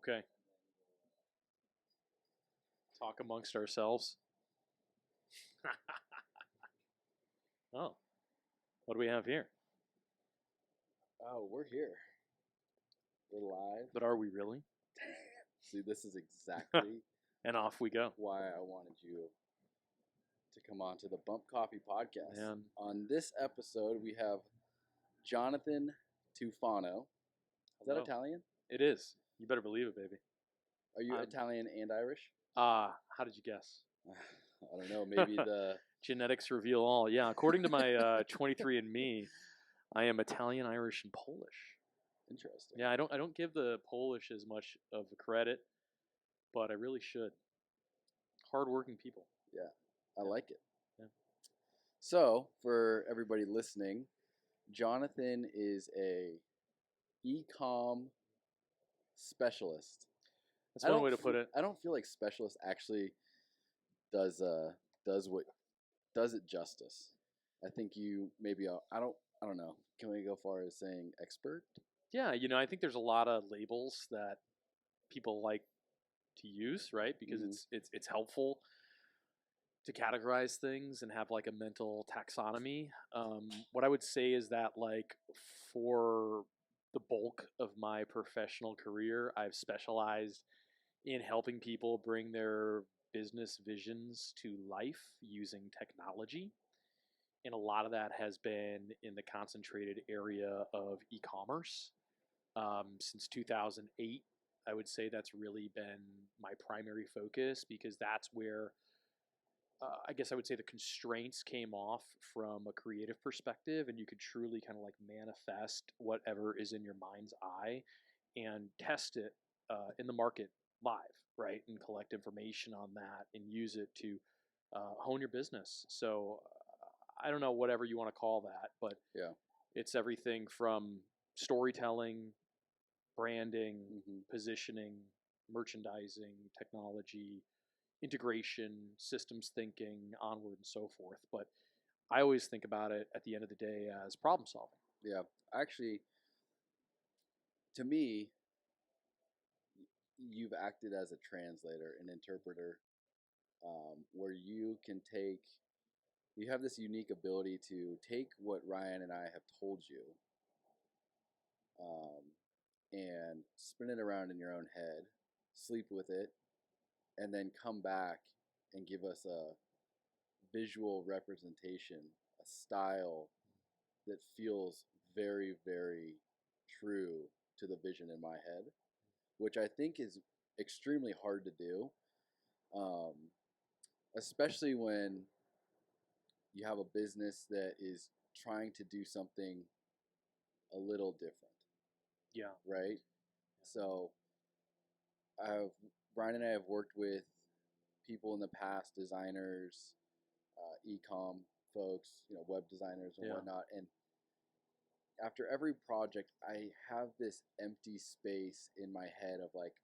Okay. Talk amongst ourselves. Oh, what do we have here? Oh, we're here. We're live. But are we really? See, this is exactly And off we go. why I wanted you to come on to the Bump Coffee podcast. Man. On this episode, we have Jonathan Tufano. Is that Hello. Italian? It is. You better believe it, baby. Are you Italian and Irish? How did you guess? I don't know. Maybe the Genetics reveal all. Yeah, according to my 23andMe, I am Italian, Irish, and Polish. Interesting. Yeah, I don't give the Polish as much of a credit, but I really should. Hardworking people. Yeah, I like it. Yeah. So, for everybody listening, Jonathan is a ecomm specialist. That's one way to put it. I don't feel like specialist actually does it justice. I think you maybe I don't know. Can we go far as saying expert? Yeah, I think there's a lot of labels that people like to use, right? Because it's helpful to categorize things and have like a mental taxonomy. What I would say is that like for the bulk of my professional career, I've specialized in helping people bring their business visions to life using technology. And a lot of that has been in the concentrated area of e-commerce. Since 2008, I would say that's really been my primary focus because that's where I guess I would say the constraints came off from a creative perspective, and you could truly kind of like manifest whatever is in your mind's eye and test it in the market live, right? And collect information on that and use it to hone your business. So I don't know, whatever you want to call that, but yeah, it's everything from storytelling, branding, positioning, merchandising, technology, integration, systems thinking, onward and so forth. But I always think about it at the end of the day as problem solving. Yeah, actually, to me, you've acted as a translator, an interpreter, where you have this unique ability to take what Ryan and I have told you, and spin it around in your own head, sleep with it, and then come back and give us a visual representation, a style that feels very, very true to the vision in my head, which I think is extremely hard to do, especially when you have a business that is trying to do something a little different. Yeah. Right? So Brian and I have worked with people in the past, designers, e-com folks, web designers and whatnot. And after every project, I have this empty space in my head of like,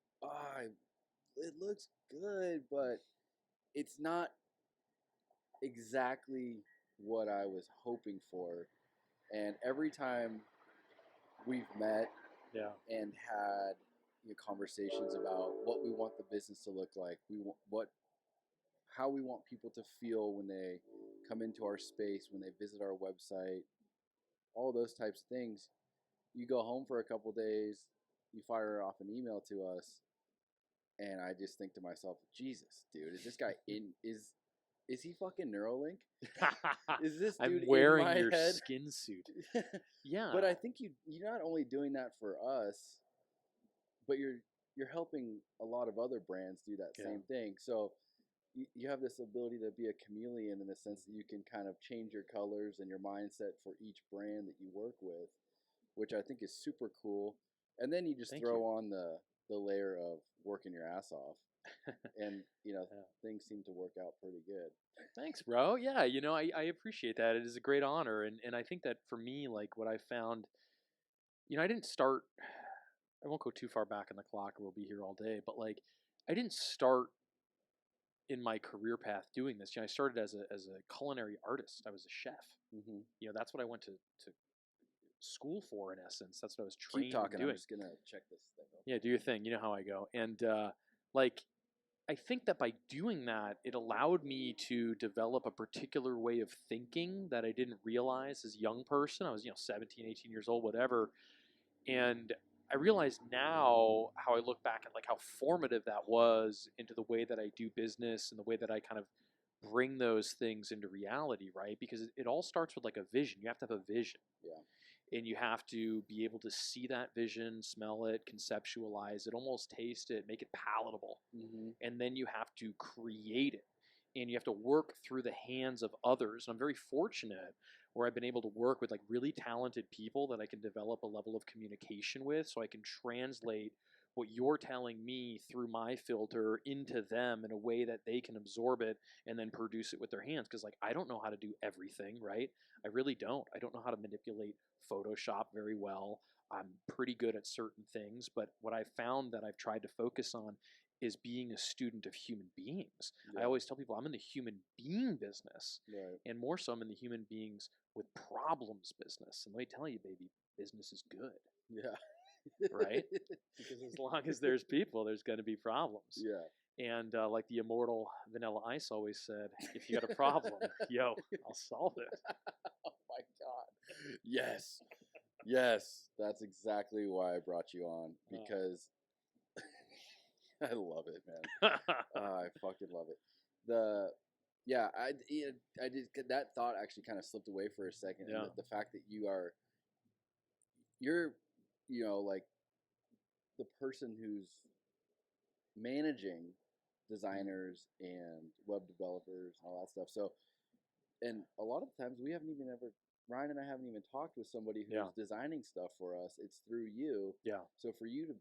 it looks good, but it's not exactly what I was hoping for. And every time we've met and had conversations about what we want the business to look like, how we want people to feel when they come into our space, when they visit our website, all those types of things. You go home for a couple days, you fire off an email to us, and I just think to myself, Jesus, dude, is this guy is he fucking Neuralink? Is this dude I'm wearing in my your head? skin suit. Yeah. But I think you're not only doing that for us, but you're helping a lot of other brands do that same thing. So you have this ability to be a chameleon in the sense that you can kind of change your colors and your mindset for each brand that you work with, which I think is super cool. And then you just throw on the layer of working your ass off. And, things seem to work out pretty good. Thanks, bro. Yeah, I appreciate that. It is a great honor. And I think that for me, like what I found, I didn't start, I won't go too far back in the clock or we'll be here all day, but like I didn't start in my career path doing this. I started as a culinary artist. I was a chef. That's what I went to school for, in essence. That's what I was Keep trained in talking. doing. I'm just gonna check this thing out. Yeah, do your thing. You know how I go. And like, I think that by doing that, it allowed me to develop a particular way of thinking that I didn't realize as a young person. I was, 17, 18 years old, whatever. And I realize now how I look back at like how formative that was into the way that I do business and the way that I kind of bring those things into reality, right? Because it all starts with like a vision. You have to have a vision. Yeah. And you have to be able to see that vision, smell it, conceptualize it, almost taste it, make it palatable. Mm-hmm. And then you have to create it. And you have to work through the hands of others. And I'm very fortunate where I've been able to work with like really talented people that I can develop a level of communication with, so I can translate what you're telling me through my filter into them in a way that they can absorb it and then produce it with their hands. Because like, I don't know how to do everything, right? I really don't. I don't know how to manipulate Photoshop very well. I'm pretty good at certain things, but what I've found that I've tried to focus on is being a student of human beings. Yeah. I always tell people I'm in the human being business, Right. and more so I'm in the human beings with problems business. And let me tell you, baby, business is good. Yeah. Right? Because as long as there's people, there's going to be problems. Yeah. And like the immortal Vanilla Ice always said, if you got a problem, yo, I'll solve it. Oh my God. Yes. Yes. That's exactly why I brought you on, because I love it, man. I fucking love it. I did, that thought actually kind of slipped away for a second. Yeah. And the fact that you're, like the person who's managing designers and web developers and all that stuff. So, and a lot of times Ryan and I haven't even talked with somebody who's designing stuff for us. It's through you. Yeah. So for you to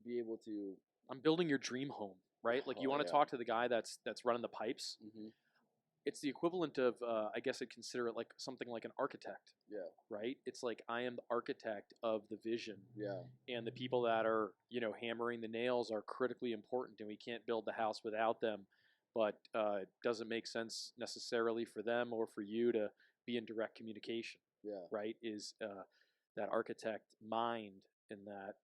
be able to, I'm building your dream home, right? Like you want to talk to the guy that's running the pipes. Mm-hmm. It's the equivalent of, I guess I'd consider it like something like an architect. Yeah. Right? It's like I am the architect of the vision. Yeah. And the people that are, hammering the nails are critically important, and we can't build the house without them. But it doesn't make sense necessarily for them or for you to be in direct communication. Yeah. Right? Is that architect mind and that,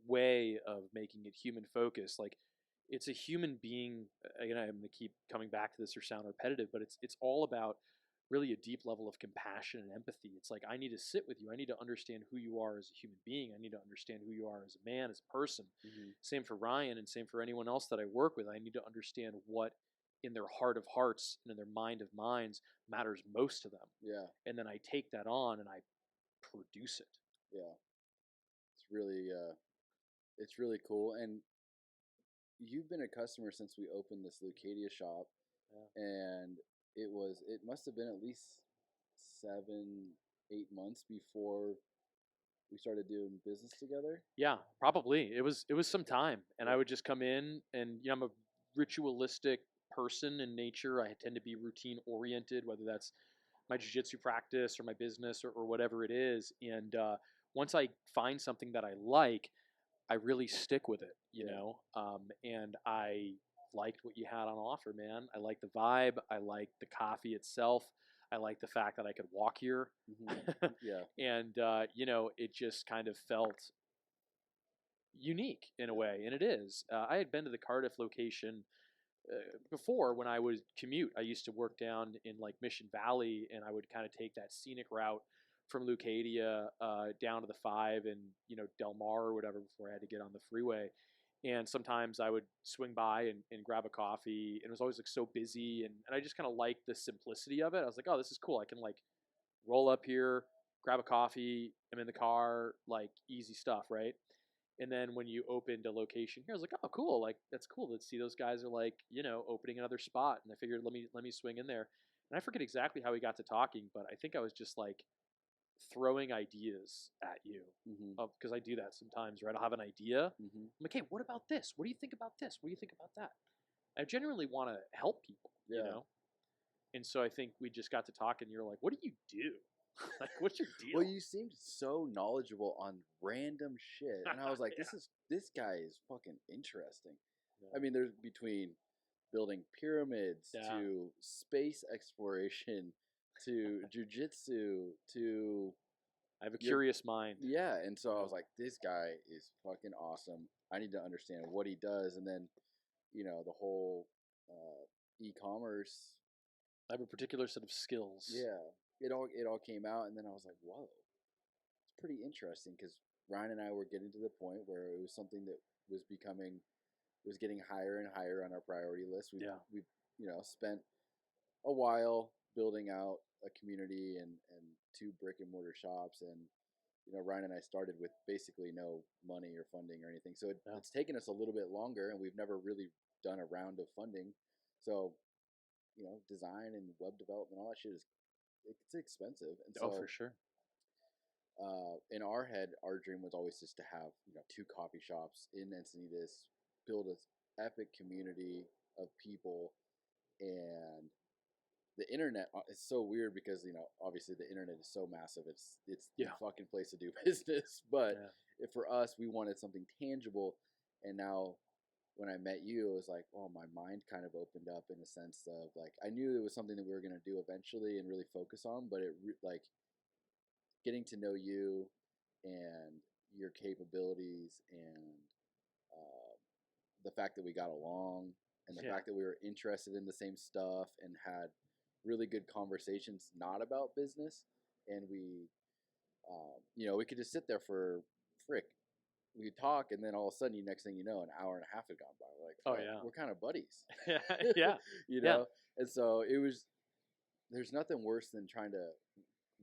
way of making it human focused. Like, it's a human being. Again, I'm going to keep coming back to this or sound repetitive, but it's all about really a deep level of compassion and empathy. It's like, I need to sit with you. I need to understand who you are as a human being. I need to understand who you are as a man, as a person. Mm-hmm. Same for Ryan and same for anyone else that I work with. I need to understand what in their heart of hearts and in their mind of minds matters most to them. Yeah. And then I take that on and I produce it. Yeah. It's really cool. And you've been a customer since we opened this Lucadia shop. Yeah. And it must have been at least 7-8 months before we started doing business together. Yeah, probably. It was some time, and I would just come in, and I'm a ritualistic person in nature. I tend to be routine oriented, whether that's my jiu-jitsu practice or my business or whatever it is. And once I find something that I like, I really stick with it, you know. And I liked what you had on offer, man. I like the vibe. I like the coffee itself. I like the fact that I could walk here. Mm-hmm. Yeah. And, it just kind of felt unique in a way. And it is. I had been to the Cardiff location before when I would commute. I used to work down in like Mission Valley, and I would kind of take that scenic route from Lucadia down to the 5 and Del Mar or whatever before I had to get on the freeway. And sometimes I would swing by and grab a coffee, and it was always like so busy, and I just kind of liked the simplicity of it. I was like, oh, this is cool. I can like roll up here, grab a coffee, I'm in the car, like easy stuff, right? And then when you opened a location here, I was like, oh, cool. Like, that's cool. Let's see, those guys are like, opening another spot. And I figured, let me swing in there. And I forget exactly how we got to talking, but I think I was just like throwing ideas at you, because I do that sometimes, right? I'll have an idea. Mm-hmm. I'm like, hey, what about this? What do you think about this? What do you think about that? I genuinely want to help people, And so I think we just got to talk, and you're like, what do you do? Like, what's your deal? Well, you seemed so knowledgeable on random shit, and I was like, this guy is fucking interesting. Yeah. I mean, there's between building pyramids to space exploration to jujitsu to I have a curious mind. Yeah, and so I was like, this guy is fucking awesome. I need to understand what he does, and then, the whole e-commerce. I have a particular set of skills. Yeah, it all came out, and then I was like, whoa, it's pretty interesting because Ryan and I were getting to the point where it was something that was getting higher and higher on our priority list. We've spent a while building out a community and two brick and mortar shops, and Ryan and I started with basically no money or funding or anything, so it's taken us a little bit longer, and we've never really done a round of funding. So design and web development, all that shit it's expensive, and so for sure. In our head, our dream was always just to have two coffee shops in Encinitas, build an epic community of people, and the internet is so weird because obviously the internet is so massive. It's the fucking place to do business. But for us, we wanted something tangible, and now when I met you, it was like, oh, my mind kind of opened up in a sense of like I knew it was something that we were gonna do eventually and really focus on, but like getting to know you and your capabilities and the fact that we got along and the fact that we were interested in the same stuff and had really good conversations not about business, and we we could just sit there for we could talk, and then all of a sudden next thing you know, an hour and a half had gone by. We're like, we're kind of buddies. Yeah. And so there's nothing worse than trying to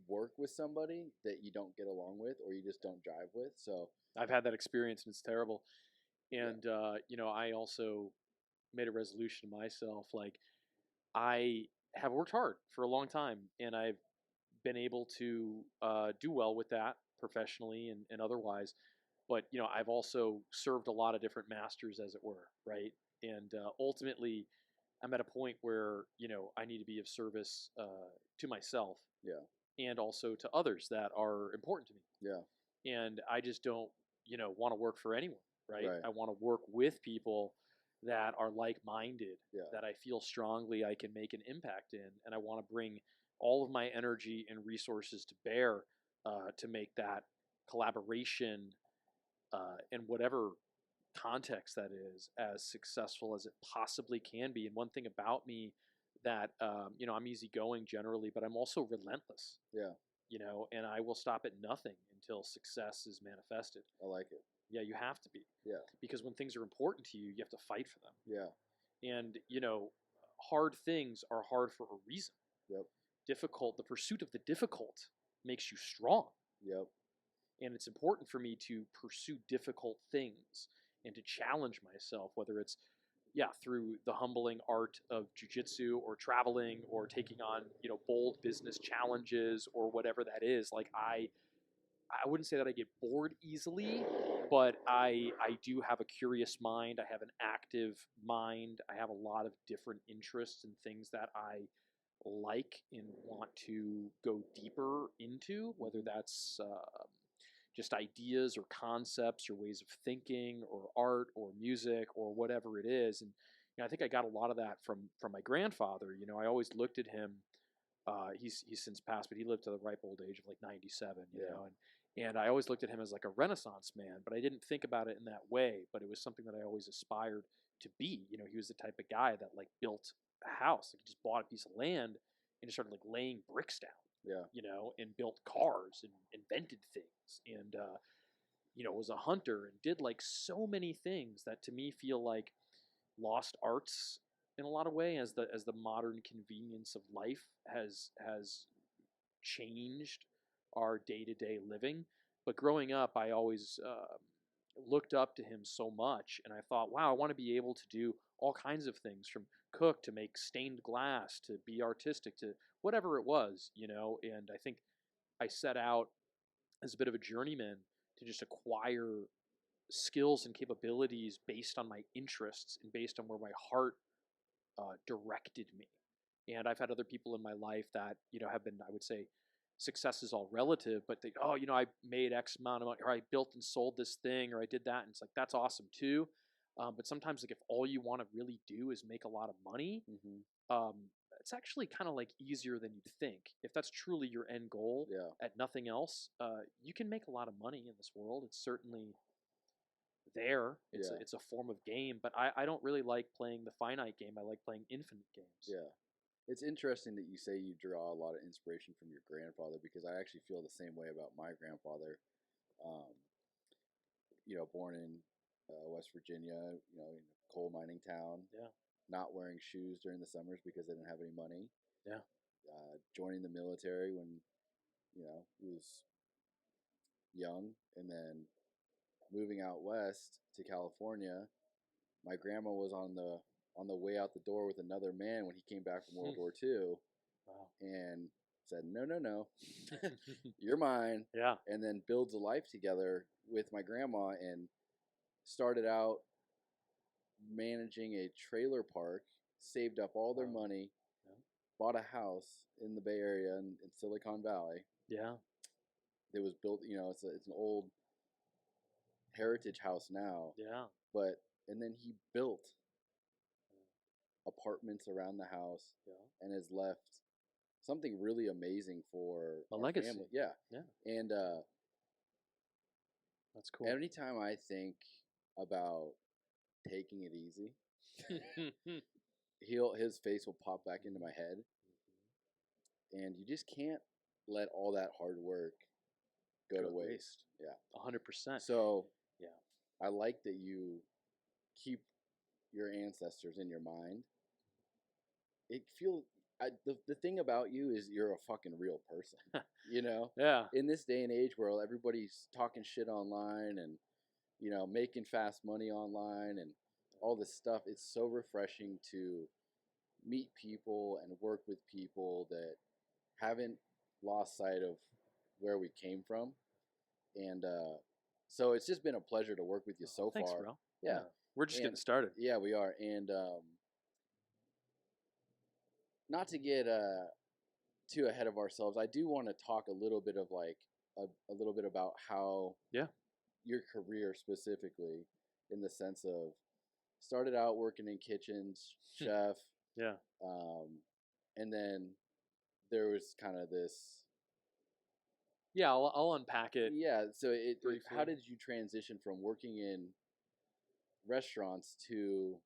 work with somebody that you don't get along with or you just don't jive with. So I've had that experience, and it's terrible. And I also made a resolution to myself, like I have worked hard for a long time, and I've been able to do well with that professionally and otherwise. But I've also served a lot of different masters, as it were, right? And ultimately, I'm at a point where I need to be of service to myself, and also to others that are important to me. And I just don't want to work for anyone, right? I want to work with people that are like-minded, that I feel strongly I can make an impact in, and I want to bring all of my energy and resources to bear to make that collaboration in whatever context that is as successful as it possibly can be. And one thing about me that I'm easygoing generally, but I'm also relentless. And I will stop at nothing until success is manifested. I like it. Yeah, you have to be. Yeah. Because when things are important to you, you have to fight for them. Yeah. And hard things are hard for a reason. The pursuit of the difficult makes you strong. And it's important for me to pursue difficult things and to challenge myself, whether it's through the humbling art of jiu-jitsu or traveling or taking on bold business challenges or whatever that is. Like I wouldn't say that I get bored easily, but I do have a curious mind. I have an active mind. I have a lot of different interests and things that I like and want to go deeper into, whether that's just ideas or concepts or ways of thinking or art or music or whatever it is. And I think I got a lot of that from my grandfather. I always looked at him. He's since passed, but he lived to the ripe old age of like 97. And I always looked at him as like a Renaissance man, but I didn't think about it in that way. But it was something that I always aspired to be. He was the type of guy that like built a house. Like he just bought a piece of land and just started like laying bricks down. And built cars and invented things and, was a hunter and did like so many things that to me feel like lost arts in a lot of way as the modern convenience of life has changed our day-to-day living. But growing up, I always looked up to him so much, and I thought, wow, I want to be able to do all kinds of things, from cook to make stained glass to be artistic to whatever it was, and I think I set out as a bit of a journeyman to just acquire skills and capabilities based on my interests and based on where my heart directed me. And I've had other people in my life that have been, I would say, success is all relative, but they, I made X amount of money, or I built and sold this thing, or I did that, and it's like that's awesome too. But sometimes, like if all you want to really do is make a lot of money, it's actually kind of like easier than you'd think. If that's truly your end goal, at nothing else, you can make a lot of money in this world. It's certainly there. It's a form of game, but I don't really like playing the finite game. I like playing infinite games. Yeah. It's interesting that you say you draw a lot of inspiration from your grandfather, because I actually feel the same way about my grandfather. Born in West Virginia, in a coal mining town. Yeah. Not wearing shoes during the summers because they didn't have any money. Yeah. Joining the military when, he was young, and then moving out west to California. My grandma was on the way out the door with another man when he came back from World War II. Wow. And said, no, you're mine. Yeah. And then builds a life together with my grandma, and started out managing a trailer park, saved up all their money, bought a house in the Bay Area in Silicon Valley. Yeah. It was built, it's an old heritage house now. Yeah. And then he built apartments around the house, and has left something really amazing for a our legacy. family. Yeah. And that's cool. Anytime I think about taking it easy, his face will pop back into my head, and you just can't let all that hard work go to waste. Yeah, 100%. So I like that you keep your ancestors in your mind. The thing about you is you're a fucking real person. Yeah. In this day and age where everybody's talking shit online and making fast money online and all this stuff, it's so refreshing to meet people and work with people that haven't lost sight of where we came from. And so it's just been a pleasure to work with you so thanks, far. Bro. Yeah. We're just getting started. Yeah, we are. And not to get too ahead of ourselves, I do want to talk a little bit of a little bit about how your career specifically, in the sense of started out working in kitchens, chef. Yeah. And then there was kind of this. Yeah, I'll unpack it. Yeah. So how did you transition from working in restaurants to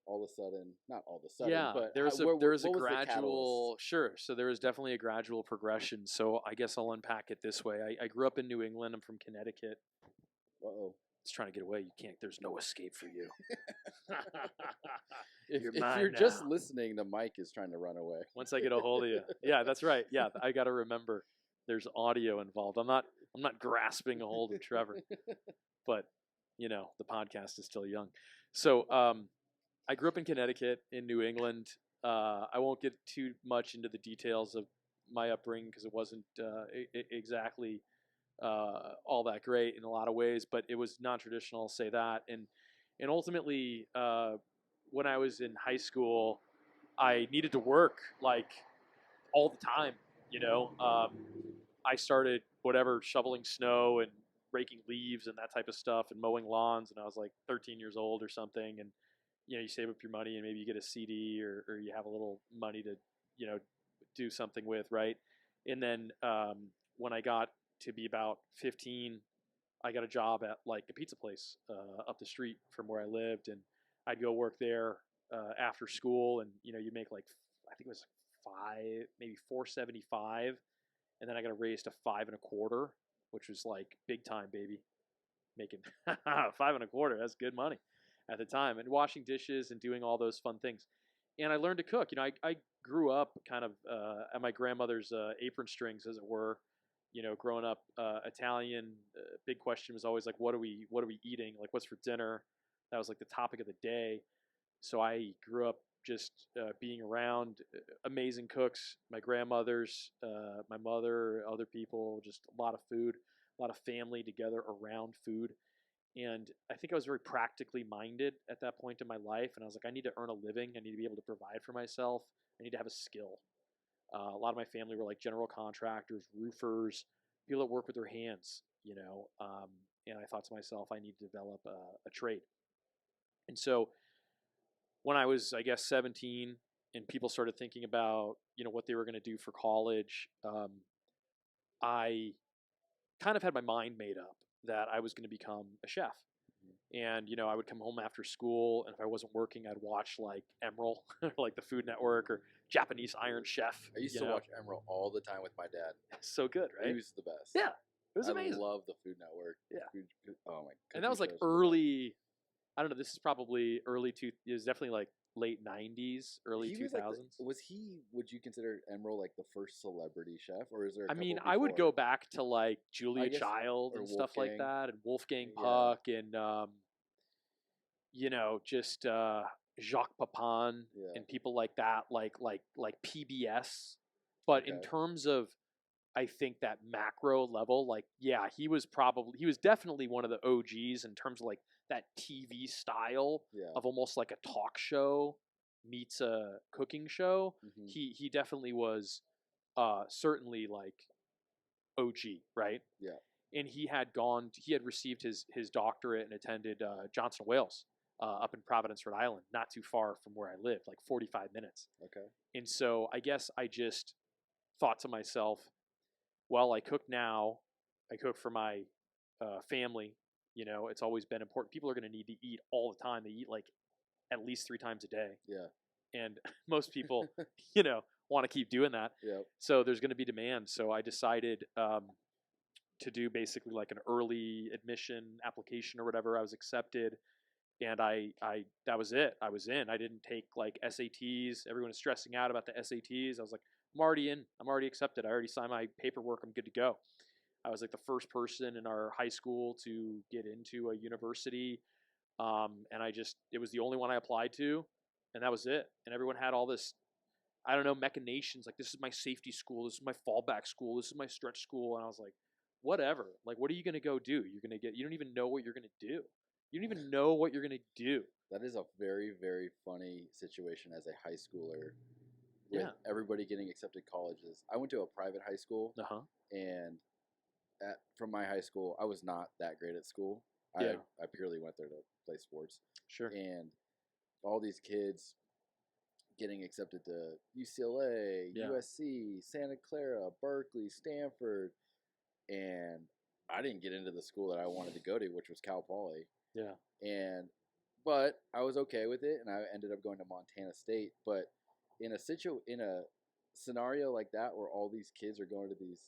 all of a sudden, not all of a sudden, but there was a gradual, sure. So there was definitely a gradual progression. So I guess I'll unpack it this way. I grew up in New England. I'm from Connecticut. Uh-oh. It's trying to get away. You can't. There's no escape for you. If you're just listening, the mic is trying to run away. Once I get a hold of you. Yeah, that's right. Yeah, I got to remember there's audio involved. I'm not grasping a hold of Trevor, but the podcast is still young. So I grew up in Connecticut, in New England. I won't get too much into the details of my upbringing because it wasn't exactly all that great in a lot of ways, but it was non-traditional, I'll say that. And ultimately, when I was in high school, I needed to work like all the time. I started shoveling snow and raking leaves and that type of stuff and mowing lawns, and I was like 13 years old or something. And you save up your money and maybe you get a CD or you have a little money to do something with, right? And then when I got to be about 15, I got a job at like a pizza place up the street from where I lived, and I'd go work there after school, and you make like, I think it was maybe $4.75, and then I got a raise to $5.25, which was like big time, baby, making $5.25. That's good money at the time, and washing dishes and doing all those fun things. And I learned to cook. I grew up kind of at my grandmother's apron strings, as it were. Growing up Italian, big question was always like, what are we eating? Like, what's for dinner? That was like the topic of the day. So I grew up just being around amazing cooks, my grandmothers, my mother, other people, just a lot of food, a lot of family together around food. And I think I was very practically minded at that point in my life. And I was like, I need to earn a living. I need to be able to provide for myself. I need to have a skill. A lot of my family were like general contractors, roofers, people that work with their hands, and I thought to myself, I need to develop a trade. And so when I was, I guess, 17, and people started thinking about, what they were going to do for college, I kind of had my mind made up that I was going to become a chef. And, I would come home after school, and if I wasn't working, I'd watch like Emerald, like the Food Network, or Japanese Iron Chef. I used to watch Emerald all the time with my dad. So good, right? He was the best. Yeah, it was amazing. I love the Food Network. Yeah. Oh my. And that was like early. I don't know. This is probably early It was definitely like late '90s, early 2000s. Was he? Would you consider Emerald like the first celebrity chef, or is there? I mean, I would go back to like Julia Child and stuff like that, and Wolfgang Puck, and just Jacques Pepin and people like that, like PBS. But in terms of, I think that macro level, like, yeah, he was definitely one of the OGs in terms of like that TV style of almost like a talk show meets a cooking show. Mm-hmm. He definitely was certainly like OG, right? Yeah. And he had received his doctorate and attended Johnson Wales up in Providence, Rhode Island, not too far from where I lived, like 45 minutes. Okay. And so I guess I just thought to myself, well, I cook now. I cook for my family. It's always been important. People are going to need to eat all the time. They eat like at least 3 times a day. Yeah. And most people, want to keep doing that. Yep. So there's going to be demand. So I decided to do basically like an early admission application or whatever. I was accepted. And that was it. I was in. I didn't take like SATs. Everyone is stressing out about the SATs. I was like, I'm already in. I'm already accepted. I already signed my paperwork. I'm good to go. I was like the first person in our high school to get into a university. And it was the only one I applied to, and that was it. And everyone had all this, I don't know, machinations. Like, this is my safety school. This is my fallback school. This is my stretch school. And I was like, whatever. Like, what are you going to go do? You don't even know what you're going to do. You don't even know what you're going to do. That is a very, very funny situation as a high schooler. With everybody getting accepted colleges. I went to a private high school, and from my high school, I was not that great at school. I purely went there to play sports. Sure. And all these kids getting accepted to UCLA, USC, Santa Clara, Berkeley, Stanford, and I didn't get into the school that I wanted to go to, which was Cal Poly. Yeah. But I was okay with it, and I ended up going to Montana State. But in a scenario like that, where all these kids are going to these,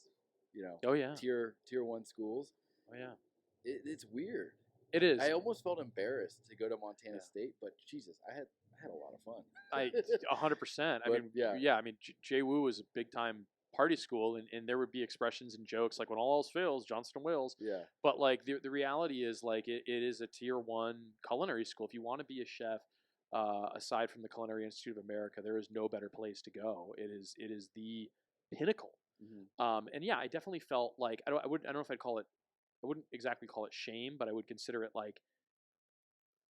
tier 1 schools, it's weird. It is. I almost felt embarrassed to go to Montana State, but Jesus, I had a lot of fun. 100%. I mean, Jay Wu was a big time party school, and there would be expressions and jokes like, when all else fails, Johnson Wales. Yeah. But like the reality is, like, it is a tier 1 culinary school. If you want to be a chef, aside from the Culinary Institute of America, there is no better place to go. It is the pinnacle. Mm-hmm. And I definitely felt like I don't know if I wouldn't exactly call it shame, but I would consider it like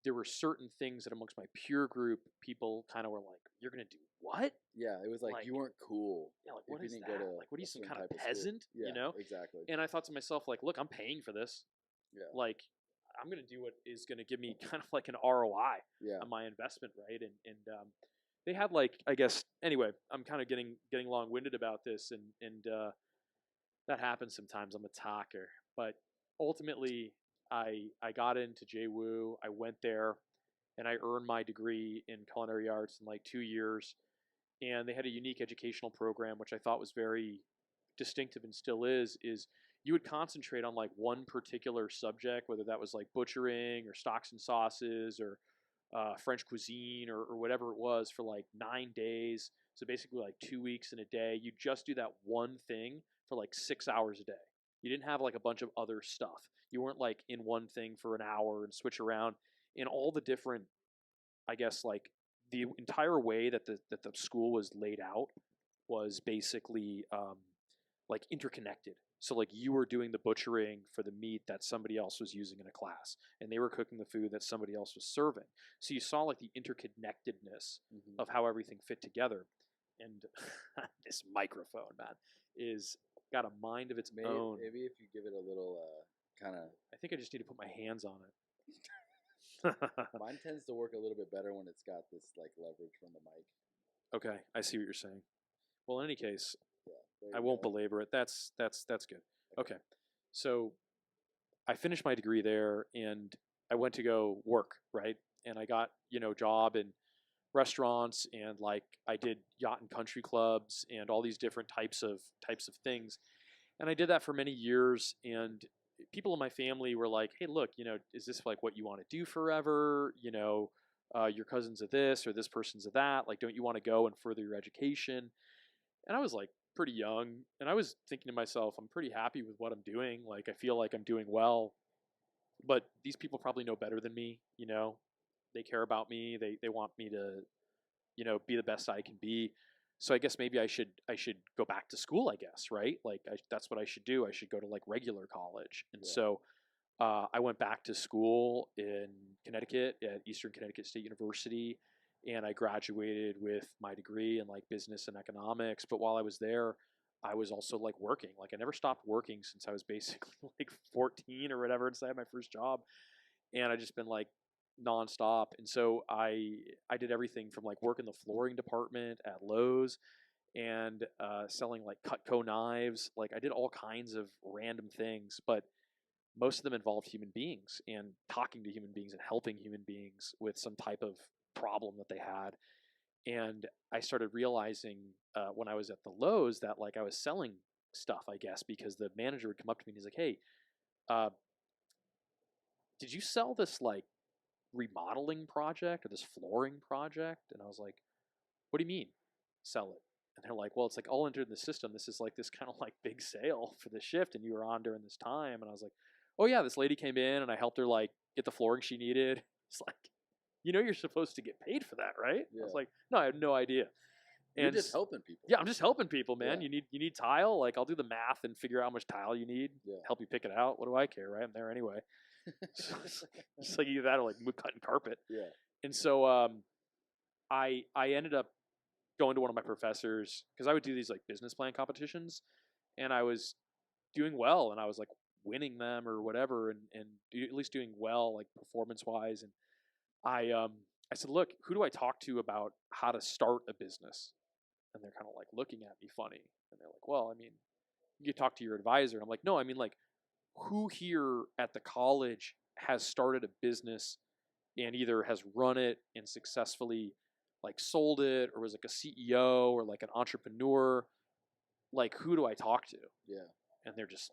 there were certain things that amongst my peer group, people kind of were like, "You're gonna do what?" Yeah, it was like you weren't cool. Yeah, like what is that? Like, what are you, some kind of peasant? Yeah, exactly. And I thought to myself, like, look, I'm paying for this. Yeah. Like, I'm gonna do what is gonna give me kind of like an ROI on my investment, right? And they had like, I guess, anyway, I'm kind of getting long-winded about this, and that happens sometimes. I'm a talker, but ultimately, I got into JWU. I went there, and I earned my degree in culinary arts in like 2 years. And they had a unique educational program, which I thought was very distinctive and still is you would concentrate on like one particular subject, whether that was like butchering or stocks and sauces or French cuisine or whatever it was, for like 9 days. So basically like 2 weeks in a day. You just do that one thing for like 6 hours a day. You didn't have like a bunch of other stuff. You weren't like in one thing for an hour and switch around. In all the different, I guess, like the entire way that the school was laid out was basically like interconnected. So like you were doing the butchering for the meat that somebody else was using in a class, and they were cooking the food that somebody else was serving. So you saw like the interconnectedness of how everything fit together. And this microphone, man, is got a mind of its own. Maybe if you give it a little kind of... I think I just need to put my hands on it. Mine tends to work a little bit better when it's got this like leverage from the mic. Okay, I see what you're saying. Well, in any case, Yeah, I won't belabor it. That's good. Okay. So I finished my degree there, and I went to go work, right? And I got, job in restaurants, and like I did yacht and country clubs and all these different types of things. And I did that for many years, and people in my family were like, "Hey, look, is this like what you want to do forever? Your cousin's of this or this person's of that. Like, don't you want to go and further your education?" And I was like pretty young, and I was thinking to myself, I'm pretty happy with what I'm doing. Like, I feel like I'm doing well, but these people probably know better than me. They care about me. They want me to, be the best I can be. So I guess maybe I should go back to school. I guess, right? Like, that's what I should do. I should go to like regular college. And so I went back to school in Connecticut at Eastern Connecticut State University, and I graduated with my degree in like business and economics. But while I was there, I was also like working. Like, I never stopped working since I was basically like 14 or whatever, since I had my first job, and I just been like nonstop. And so I did everything from like work in the flooring department at Lowe's, and selling like Cutco knives. Like, I did all kinds of random things, but most of them involved human beings and talking to human beings and helping human beings with some type of problem that they had. And I started realizing when I was at the Lowe's that like I was selling stuff, I guess, because the manager would come up to me and he's like, "Hey, uh, did you sell this like remodeling project or this flooring project?" And I was like, "What do you mean, sell it?" And they're like, "Well, it's like all entered in the system. This is like this kind of like big sale for the shift, and you were on during this time." And I was like, "Oh yeah, this lady came in, and I helped her like get the flooring she needed." It's like, you're supposed to get paid for that, right? Yeah. I was like, "No, I had no idea." You're just helping people. Yeah, I'm just helping people, man. Yeah. You need tile. Like, I'll do the math and figure out how much tile you need. Yeah. Help you pick it out. What do I care, right? I'm there anyway. So it's like either that or like cutting carpet. Yeah. And so I ended up going to one of my professors because I would do these like business plan competitions, and I was doing well, and I was like winning them or whatever, and at least doing well like performance wise. And I said, "Look, who do I talk to about how to start a business?" And they're kind of like looking at me funny, and they're like, "Well, I mean, you talk to your advisor." And I'm like, "No, I mean, like, who here at the college has started a business and either has run it and successfully like sold it, or was like a CEO or like an entrepreneur? Like, who do I talk to?" Yeah. And they're just,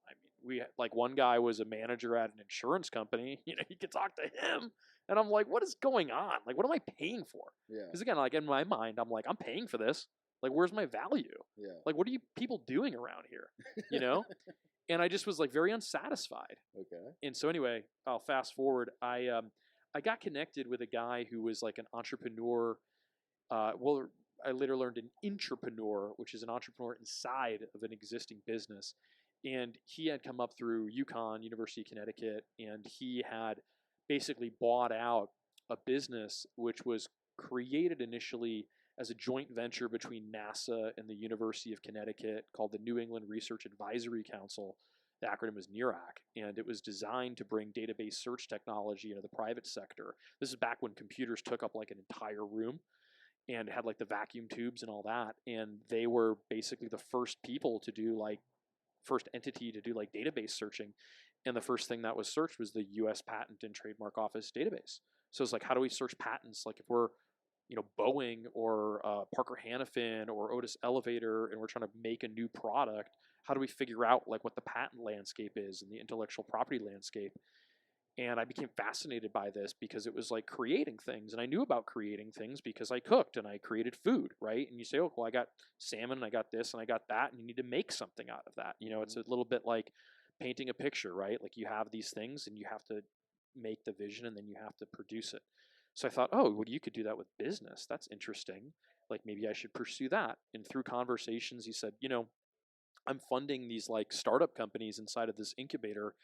I mean, we like one guy was a manager at an insurance company. You could talk to him. And I'm like, what is going on? Like, what am I paying for? Yeah. Because again, like in my mind, I'm like, I'm paying for this. Like, where's my value? Yeah. Like, what are you people doing around here? And I just was like very unsatisfied. Okay. And so anyway, I'll fast forward. I got connected with a guy who was like an entrepreneur. Well, I later learned an intrapreneur, which is an entrepreneur inside of an existing business. And he had come up through UConn, University of Connecticut, and he had basically bought out a business which was created initially as a joint venture between NASA and the University of Connecticut called the New England Research Advisory Council. The acronym was NERAC, and it was designed to bring database search technology into the private sector. This is back when computers took up like an entire room and had like the vacuum tubes and all that. And they were basically the first people to do like first entity to do like database searching. And the first thing that was searched was the US Patent and Trademark Office database. So it's like, how do we search patents? Like if we're, Boeing or Parker Hannifin or Otis Elevator, and we're trying to make a new product, how do we figure out like what the patent landscape is and the intellectual property landscape? And I became fascinated by this because it was like creating things. And I knew about creating things because I cooked and I created food, right? And you say, oh, well, I got salmon and I got this and I got that. And you need to make something out of that. It's a little bit like painting a picture, right? Like you have these things and you have to make the vision and then you have to produce it. So I thought, oh, well, you could do that with business. That's interesting. Like maybe I should pursue that. And through conversations, he said, I'm funding these like startup companies inside of this incubator,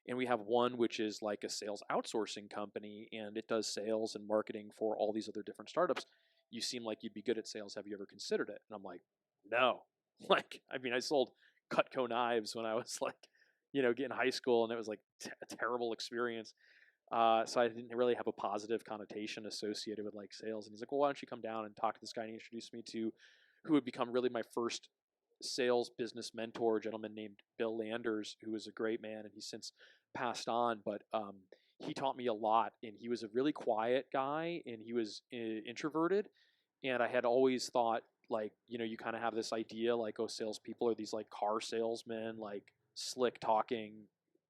and we have one which is like a sales outsourcing company, and it does sales and marketing for all these other different startups. You seem like you'd be good at sales. Have you ever considered it? And I'm like, no. Like, I mean, I sold Cutco knives when I was like, getting high school, and it was like a terrible experience. So I didn't really have a positive connotation associated with like sales. And he's like, well, why don't you come down and talk to this guy? And he introduced me to who would become really my first sales business mentor, a gentleman named Bill Landers, who was a great man, and he's since passed on. But he taught me a lot, and he was a really quiet guy, and he was introverted. And I had always thought, like, you kind of have this idea, like, oh, salespeople are these like car salesmen, like slick talking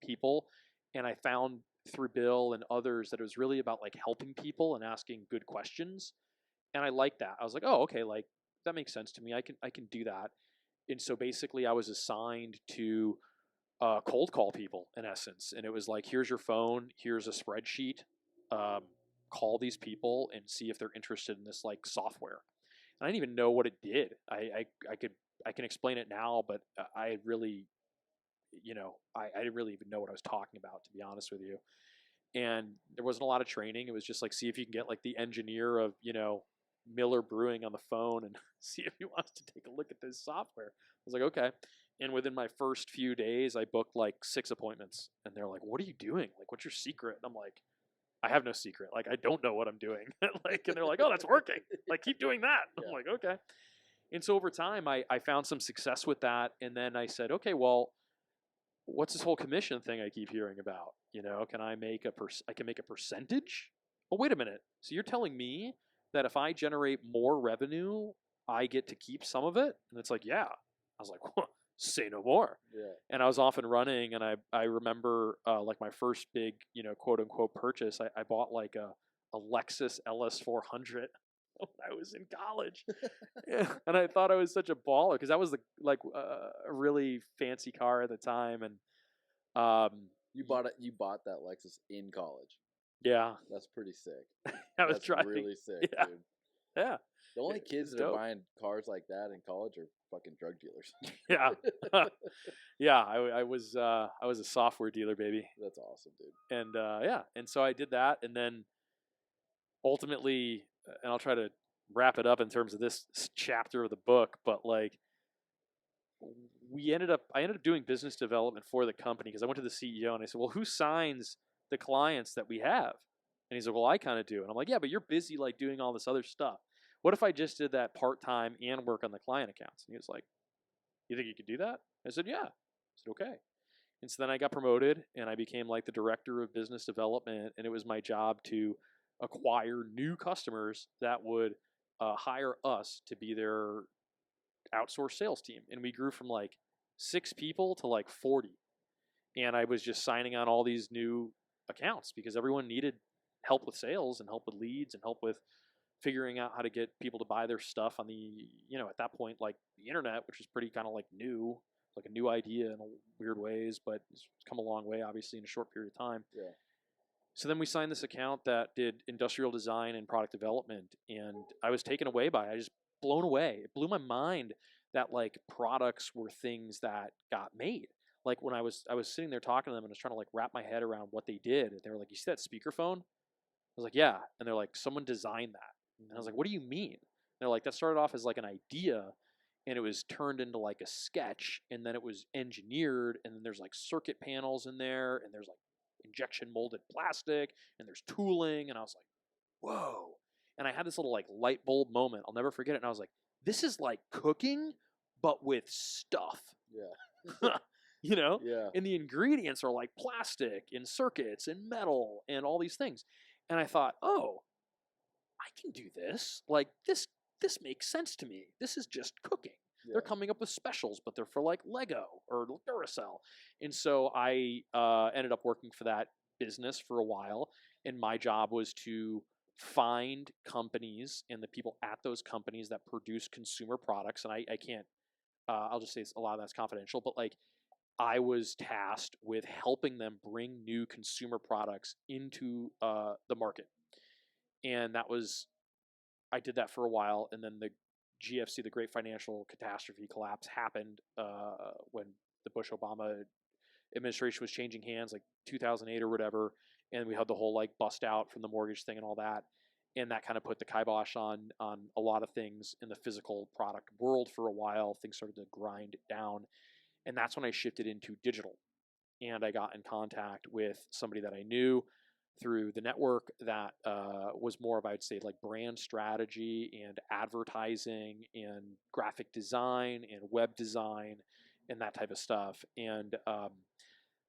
people. And I found through Bill and others that it was really about like helping people and asking good questions. And I liked that. I was like, oh, okay, like that makes sense to me. I can do that. And so basically, I was assigned to cold call people in essence. And it was like, here's your phone, here's a spreadsheet. Um, Call these people and see if they're interested in this like software. And I didn't even know what it did. I can explain it now, but I really, I didn't really even know what I was talking about, to be honest with you. And there wasn't a lot of training. It was just like, see if you can get like the engineer of, Miller Brewing on the phone and see if he wants to take a look at this software. I was like, okay. And within my first few days, I booked like 6 appointments. And they're like, what are you doing? Like, what's your secret? And I'm like, I have no secret. Like, I don't know what I'm doing. Like, and they're like, oh, that's working. Like, keep doing that. Yeah. I'm like, okay. And so over time, I found some success with that. And then I said, okay, well, what's this whole commission thing I keep hearing about? Can I make I can make a percentage? Oh, wait a minute. So you're telling me that if I generate more revenue, I get to keep some of it? And it's like, yeah. I was like, well, say no more. Yeah. And I was off and running, and I remember like my first big, quote unquote purchase. I bought like a Lexus LS400 when I was in college. Yeah. And I thought I was such a baller because that was a really fancy car at the time. And you bought that Lexus in college. Yeah, that's pretty sick. That's really sick, yeah. dude. Yeah. The only kids that are buying cars like that in college are fucking drug dealers. Yeah. Yeah, I was a software dealer, baby. That's awesome, dude. And yeah, and so I did that, and then ultimately, and I'll try to wrap it up in terms of this chapter of the book, but like I ended up doing business development for the company because I went to the CEO and I said, well, who signs the clients that we have? And he said, well, I kind of do. And I'm like, yeah, but you're busy like doing all this other stuff. What if I just did that part-time and work on the client accounts? And he was like, you think you could do that? I said, yeah. I said, okay. And so then I got promoted and I became like the director of business development. And it was my job to acquire new customers that would hire us to be their outsourced sales team. And we grew from like 6 people to like 40. And I was just signing on all these new accounts because everyone needed help with sales and help with leads and help with figuring out how to get people to buy their stuff on the, at that point, like the internet, which was pretty kind of like new, like a new idea in weird ways, but it's come a long way, obviously, in a short period of time. Yeah. So then we signed this account that did industrial design and product development, and I was taken away by it. I just blown away. It blew my mind that like products were things that got made. Like when I was sitting there talking to them and I was trying to like wrap my head around what they did, and they were like, "You see that speakerphone?" I was like, "Yeah," and they're like, "Someone designed that." And I was like, what do you mean? And they're like, that started off as like an idea and it was turned into like a sketch and then it was engineered and then there's like circuit panels in there and there's like injection molded plastic and there's tooling. And I was like, whoa. And I had this little like light bulb moment. I'll never forget it. And I was like, this is like cooking, but with stuff. Yeah. Yeah. And the ingredients are like plastic and circuits and metal and all these things. And I thought, oh, I can do this. Like this makes sense to me. This is just cooking. Yeah. They're coming up with specials, but they're for like Lego or Duracell. And so I ended up working for that business for a while. And my job was to find companies and the people at those companies that produce consumer products. And I can't, I'll just say a lot of that's confidential, but like I was tasked with helping them bring new consumer products into the market. And I did that for a while, and then the GFC, the Great Financial Catastrophe collapse, happened when the Bush-Obama administration was changing hands, like 2008 or whatever, and we had the whole like bust out from the mortgage thing and all that, and that kind of put the kibosh on a lot of things in the physical product world for a while. Things started to grind down, and that's when I shifted into digital, and I got in contact with somebody that I knew through the network that was more of, I'd say, like brand strategy and advertising and graphic design and web design and that type of stuff. And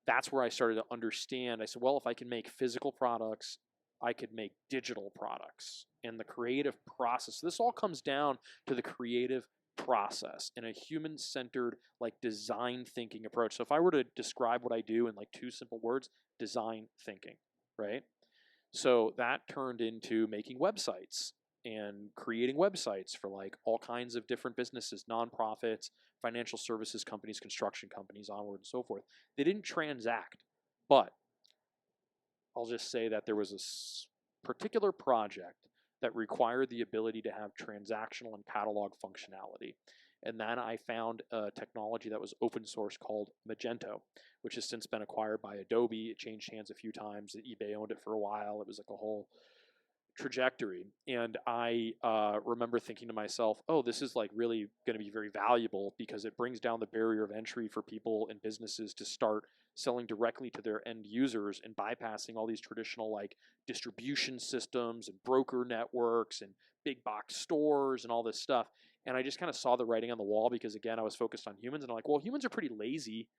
that's where I started to understand. I said, well, if I can make physical products, I could make digital products. And the creative process, this all comes down to the creative process and a human-centered, like design thinking approach. So if I were to describe what I do in like 2 simple words, design thinking, right? So that turned into making websites and creating websites for like all kinds of different businesses, nonprofits, financial services companies, construction companies, onward and so forth. They didn't transact, but I'll just say that there was a particular project that required the ability to have transactional and catalog functionality. And then I found a technology that was open source called Magento, which has since been acquired by Adobe. It changed hands a few times. eBay owned it for a while. It was like a whole trajectory. And I remember thinking to myself, oh, this is like really going to be very valuable because it brings down the barrier of entry for people and businesses to start selling directly to their end users and bypassing all these traditional like distribution systems and broker networks and big box stores and all this stuff. And I just kind of saw the writing on the wall because, again, I was focused on humans. And I'm like, well, humans are pretty lazy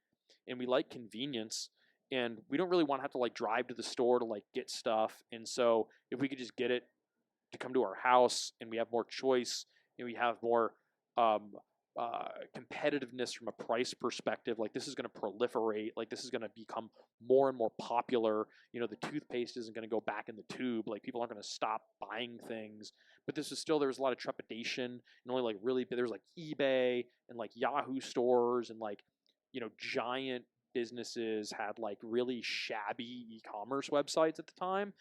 and we like convenience. And we don't really want to have to like drive to the store to like get stuff. And so if we could just get it to come to our house and we have more choice and we have more competitiveness from a price perspective, like this is going to proliferate, like this is going to become more and more popular. You know, the toothpaste isn't going to go back in the tube. Like people aren't going to stop buying things. But this is still, there was a lot of trepidation and only like really, there was like eBay and like Yahoo stores and like, you know, giant businesses had like really shabby e-commerce websites at the time.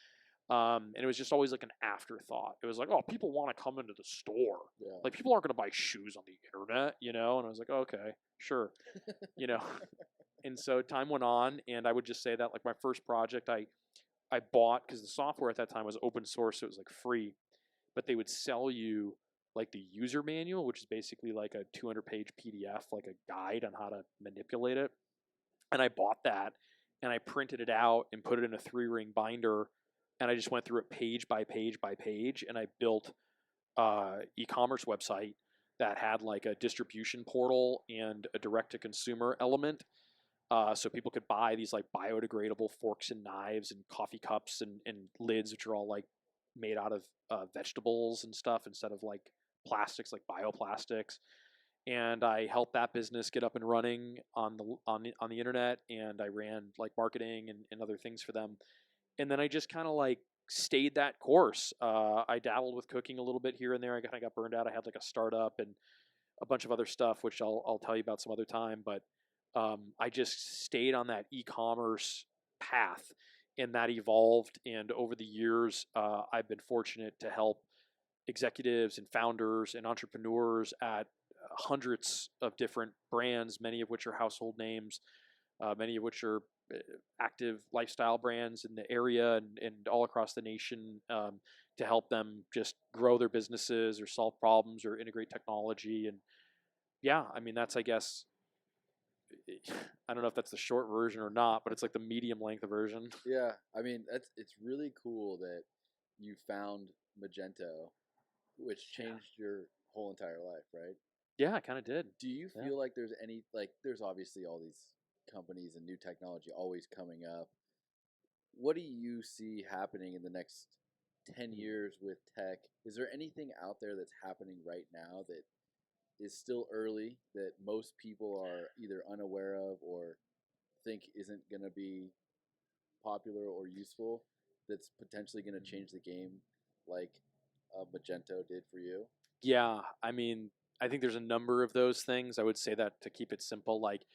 And it was just always like an afterthought. It was like, oh, people want to come into the store. Yeah. Like people aren't going to buy shoes on the internet, you know? And I was like, oh, okay, sure. You know? And so time went on, and I would just say that like my first project I bought, because the software at that time was open source, so it was like free, but they would sell you like the user manual, which is basically like a 200-page PDF, like a guide on how to manipulate it. And I bought that, and I printed it out and put it in a 3-ring binder, and I just went through it page by page by page, and I built e-commerce website that had like a distribution portal and a direct-to-consumer element. So people could buy these like biodegradable forks and knives and coffee cups and lids, which are all like made out of vegetables and stuff instead of like plastics, like bioplastics. And I helped that business get up and running on the internet, and I ran like marketing and other things for them. And then I just kind of like stayed that course. I dabbled with cooking a little bit here and there. I kind of got burned out. I had like a startup and a bunch of other stuff, which I'll tell you about some other time. But I just stayed on that e-commerce path, and that evolved. And over the years, I've been fortunate to help executives and founders and entrepreneurs at hundreds of different brands, many of which are household names, many of which are active lifestyle brands in the area and all across the nation, to help them just grow their businesses or solve problems or integrate technology. And yeah, I mean, that's, I guess, I don't know if that's the short version or not, but it's like the medium length version. Yeah, I mean, it's really cool that you found Magento, which changed your whole entire life, right? Yeah, I kind of did. Do you feel like there's any, like, there's obviously all these companies and new technology always coming up. What do you see happening in the next 10 years with tech? Is there anything out there that's happening right now that is still early that most people are either unaware of or think isn't going to be popular or useful that's potentially going to change the game like Magento did for you? Yeah, I mean, I think there's a number of those things. I would say that to keep it simple, like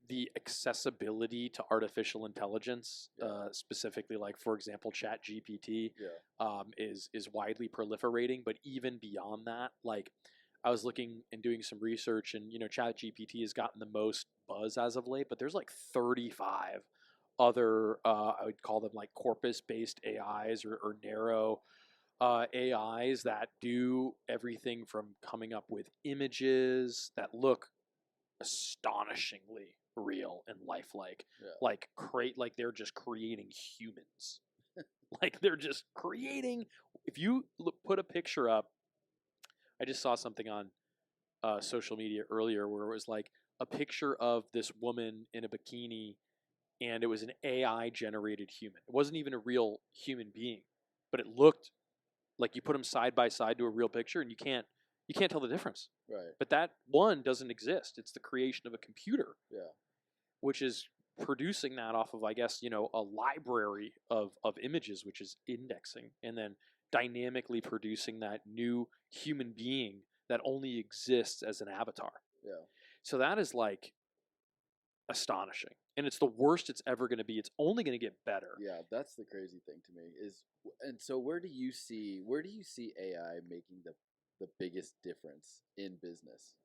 the accessibility to artificial intelligence, specifically, like for example, ChatGPT, is widely proliferating. But even beyond that, like I was looking and doing some research, and you know, ChatGPT has gotten the most buzz as of late, but there's like 35 other, I would call them like corpus-based AIs or narrow AIs that do everything from coming up with images that look astonishingly real and lifelike, like they're just creating humans. Like they're just creating. If you put a picture up, I just saw something on social media earlier where it was like a picture of this woman in a bikini, and it was an AI generated human. It wasn't even a real human being, but it looked like you put them side by side to a real picture, and you can't tell the difference. Right. But that one doesn't exist. It's the creation of a computer. Yeah. Which is producing that off of, I guess, a library of images, which is indexing, and then dynamically producing that new human being that only exists as an avatar. Yeah. So that is like astonishing. And it's the worst it's ever going to be. It's only going to get better. Yeah, that's the crazy thing to me and so where do you see AI making the biggest difference in business?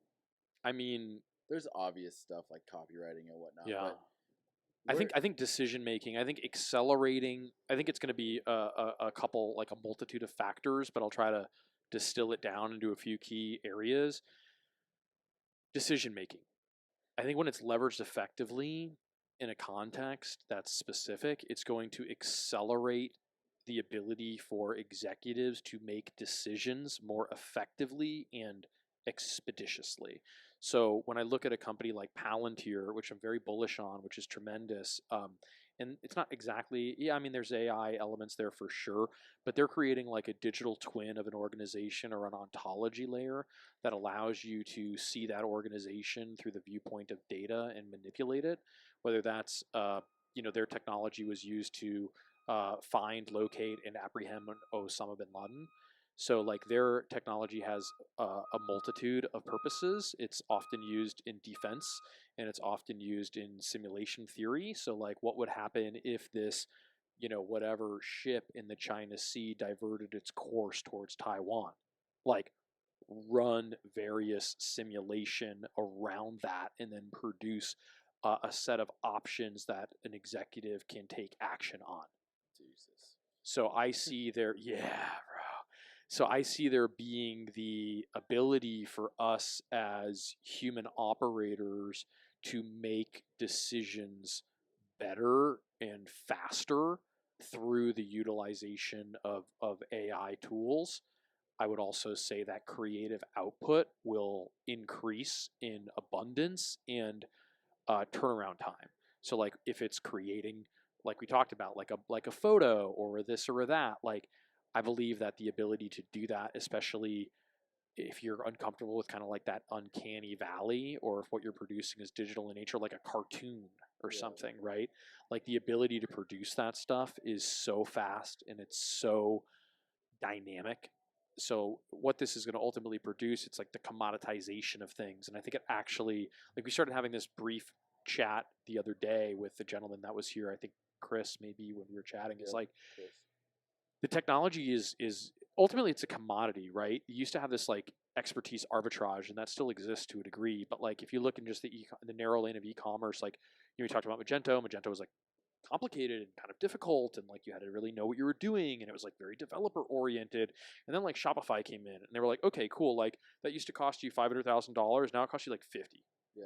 I mean, there's obvious stuff like copywriting and whatnot. Yeah. But I think decision making, I think accelerating, I think it's going to be a couple, like a multitude of factors, but I'll try to distill it down into a few key areas. Decision making. I think when it's leveraged effectively in a context that's specific, it's going to accelerate the ability for executives to make decisions more effectively and expeditiously. So when I look at a company like Palantir, which I'm very bullish on, which is tremendous, and it's not exactly, yeah, I mean, there's AI elements there for sure, but they're creating like a digital twin of an organization or an ontology layer that allows you to see that organization through the viewpoint of data and manipulate it, whether that's, their technology was used to find, locate, and apprehend Osama bin Laden. So, like, their technology has a multitude of purposes. It's often used in defense, and it's often used in simulation theory. So, like, what would happen if this, whatever ship in the China Sea diverted its course towards Taiwan? Like, run various simulation around that and then produce a set of options that an executive can take action on. Jesus. So I see there, yeah, bro. So I see there being the ability for us as human operators to make decisions better and faster through the utilization of AI tools. I would also say that creative output will increase in abundance and turnaround time. So like if it's creating, like we talked about, like a photo or this or that, like I believe that the ability to do that, especially if you're uncomfortable with kind of like that uncanny valley, or if what you're producing is digital in nature, like a cartoon or something, right? Like the ability to produce that stuff is so fast and it's so dynamic. So what this is going to ultimately produce, it's like the commoditization of things. And I think it actually, like we started having this brief chat the other day with the gentleman that was here, I think Chris, maybe when we were chatting, is like Chris. The technology is ultimately it's a commodity, right? You used to have this like expertise arbitrage, and that still exists to a degree. But like if you look in just the narrow lane of e-commerce, like we talked about Magento. Magento was like complicated and kind of difficult, and like you had to really know what you were doing, and it was like very developer oriented. And then like Shopify came in and they were like, okay, cool, like that used to cost you $500,000, now it costs you like 50. Yeah.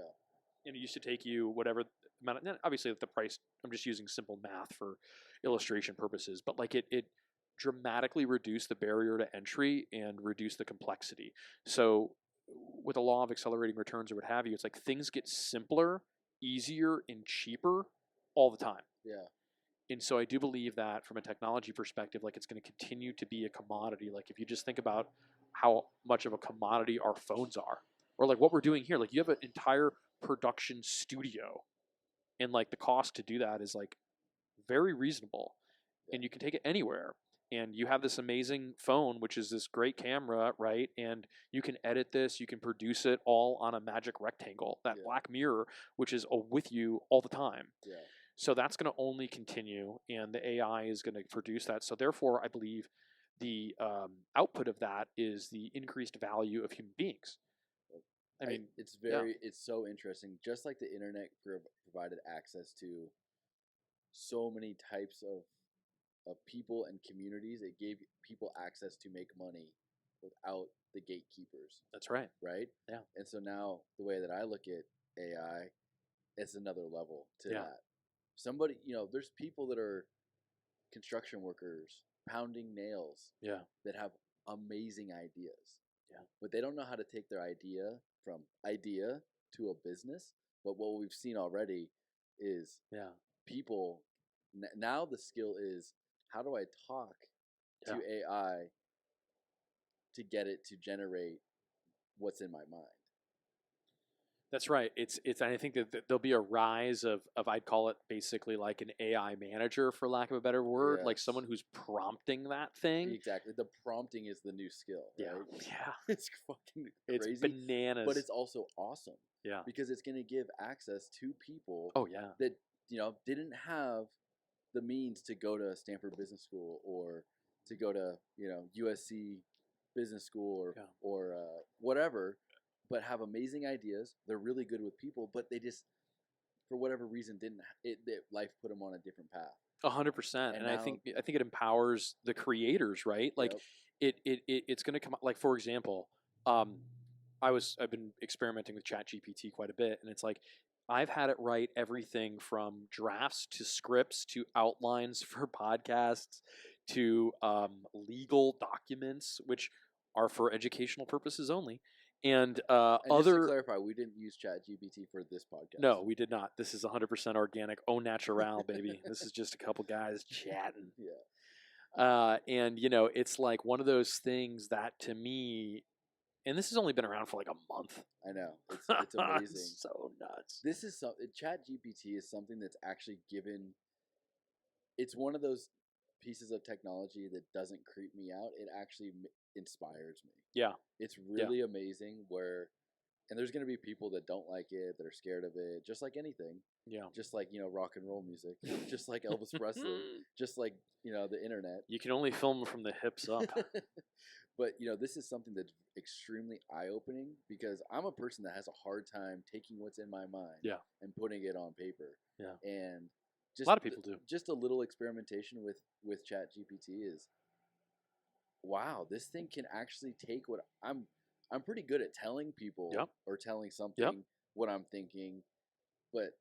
And it used to take you whatever amount of, obviously the price, I'm just using simple math for illustration purposes, but like it dramatically reduced the barrier to entry and reduced the complexity. So with the law of accelerating returns or what have you, it's like things get simpler, easier, and cheaper all the time. Yeah. And so I do believe that from a technology perspective, like it's going to continue to be a commodity. Like if you just think about how much of a commodity our phones are, or like what we're doing here, like you have an entire production studio, and like the cost to do that is like very reasonable, and you can take it anywhere. And you have this amazing phone, which is this great camera, right? And you can edit this, you can produce it all on a magic rectangle, that black mirror, which is with you all the time. Yeah. So that's going to only continue, and the AI is going to produce that. So therefore, I believe the output of that is the increased value of human beings. I mean, it's so interesting. Just like the internet provided access to so many types of people and communities, it gave people access to make money without the gatekeepers. That's right. Right? Yeah. And so now the way that I look at AI, it's another level to that. Somebody, there's people that are construction workers pounding nails that have amazing ideas. Yeah. But they don't know how to take their idea from idea to a business. But what we've seen already is people now the skill is, how do I talk to AI to get it to generate what's in my mind? That's right. It's I think that there'll be a rise of I'd call it basically like an AI manager, for lack of a better word, like someone who's prompting that thing. Exactly. The prompting is the new skill, right? Yeah. It's fucking crazy. It's bananas. But it's also awesome. Yeah. Because it's going to give access to people that, didn't have the means to go to Stanford Business School or to go to, USC Business School or whatever, but have amazing ideas. They're really good with people, but they just, for whatever reason, life put them on a different path. 100%. And I think it empowers the creators, right? Like it's going to come, like, for example, I've been experimenting with ChatGPT quite a bit, and it's like I've had it write everything from drafts to scripts to outlines for podcasts to legal documents, which are for educational purposes only. And just to clarify, we didn't use ChatGPT for this podcast. No, we did not. This is 100% organic, au naturel, baby. This is just a couple guys chatting. And it's like one of those things that, to me, and this has only been around for like a month. I know, it's amazing. It's so nuts. This is ChatGPT is something that's actually given. It's one of those pieces of technology that doesn't creep me out. It actually inspires me. Yeah. It's really amazing and there's going to be people that don't like it, that are scared of it, just like anything. Yeah. Just like, rock and roll music, just like Elvis Presley, just like, the internet. You can only film from the hips up. But, this is something that's extremely eye-opening, because I'm a person that has a hard time taking what's in my mind and putting it on paper. Yeah. And a lot of people do. Just a little experimentation with ChatGPT is, wow, this thing can actually take what I'm pretty good at telling people or telling something what I'm thinking, but